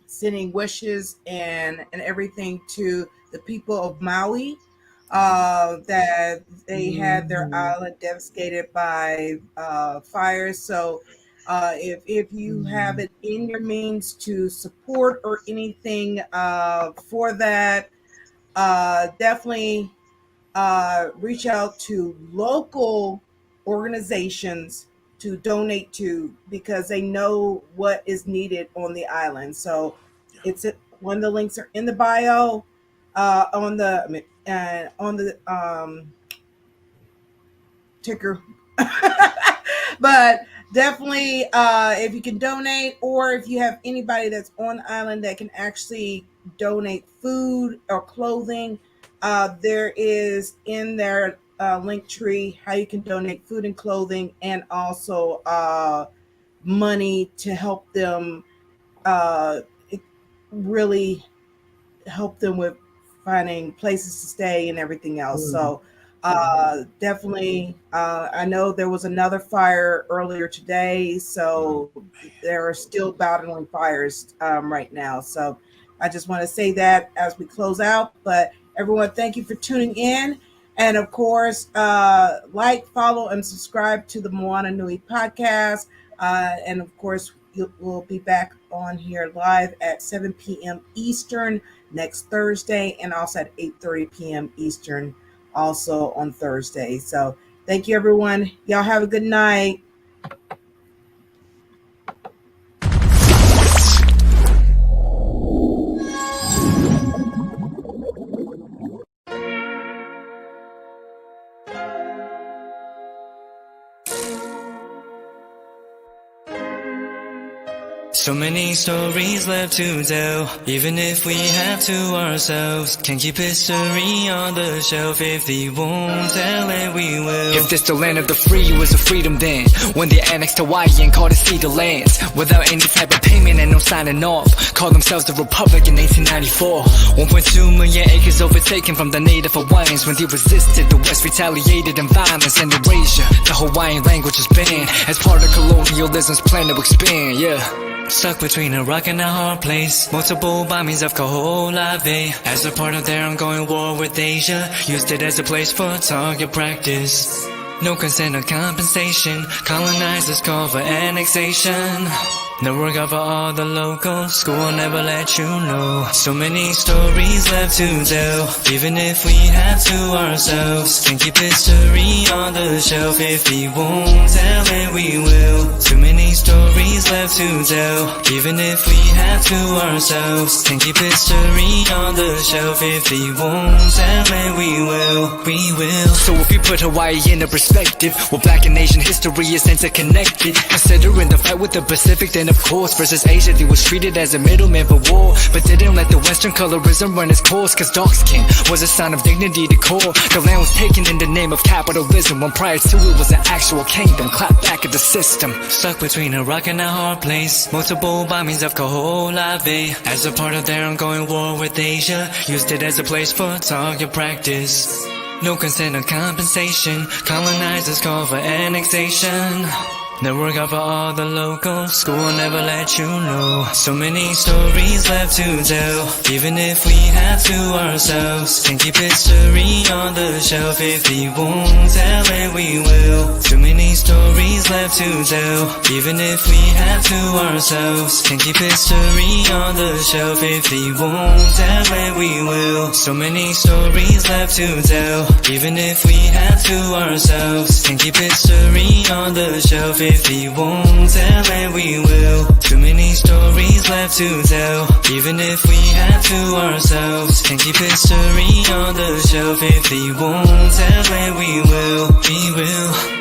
S3: sending wishes and everything to the people of Maui. That they had their island devastated by fires. So if you have it in your means to support or anything for that, definitely reach out to local organizations to donate to, because they know what is needed on the island. So it's one of the links are in the bio on the ticker. But definitely if you can donate, or if you have anybody that's on the island that can actually donate food or clothing, there is in their link tree how you can donate food and clothing, and also money to help them really help them with finding places to stay and everything else. So definitely, I know there was another fire earlier today, so there are still battling fires right now. So I just want to say that as we close out. But everyone, thank you for tuning in. And of course, like, follow, and subscribe to the Moana Nui Podcast. And of course, we'll be back on here live at 7 p.m. Eastern next Thursday, and also at 8:30 p.m. Eastern also on Thursday. So thank you, everyone. Y'all have a good night.
S9: So many stories left to tell, even if we have to ourselves. Can keep history on the shelf. If we won't tell it, we will.
S10: If this the land of the free, was a freedom then, when they annexed Hawaii and called it Cedar Lands, without any type of payment and no signing off, called themselves the Republic in 1894. 1.2 million acres overtaken from the native Hawaiians. When they resisted, the West retaliated in violence and erasure. The Hawaiian language is banned as part of colonialism's plan to expand.
S9: Stuck between a rock and a hard place. Multiple bombings of Kaho'olawe as a part of their ongoing war with Asia. Used it as a place for target practice. No consent or compensation. Colonizers call for annexation. No regard for all the locals. School will never let you know. So many stories left to tell, even if we have to ourselves. Can keep history on the shelf. If we won't tell it, we will. Too many stories left to tell, even if we have to ourselves. Can keep history on the shelf. If we won't tell it, we will. We will.
S10: So if you put Hawaii into perspective, well, Black and Asian history is interconnected. Considering the fight with the Pacific, then of course versus Asia, they was treated as a middleman for war, but didn't let the Western colorism run its course, cause dark skin was a sign of dignity to core. The land was taken in the name of capitalism, when prior to it was an actual kingdom. Clap back at the system.
S9: Stuck between a rock and a hard place. Multiple bombings of Kaho'olawe as a part of their ongoing war with Asia. Used it as a place for target practice. No consent or compensation. Colonizers call for annexation. Network out for all the locals, school will never let you know. So many stories left to tell, even if we have to ourselves. Can't keep history on the shelf, if we won't tell it we will. Too many stories left to tell, even if we have to ourselves. Can't keep history on the shelf, if we won't tell it we will. So many stories left to tell, even if we have to ourselves. Can't keep history on the shelf, if we won't tell it we will. Too many stories left to tell, even if we have to ourselves. Can't keep history on the shelf, if we won't tell it we will. We will.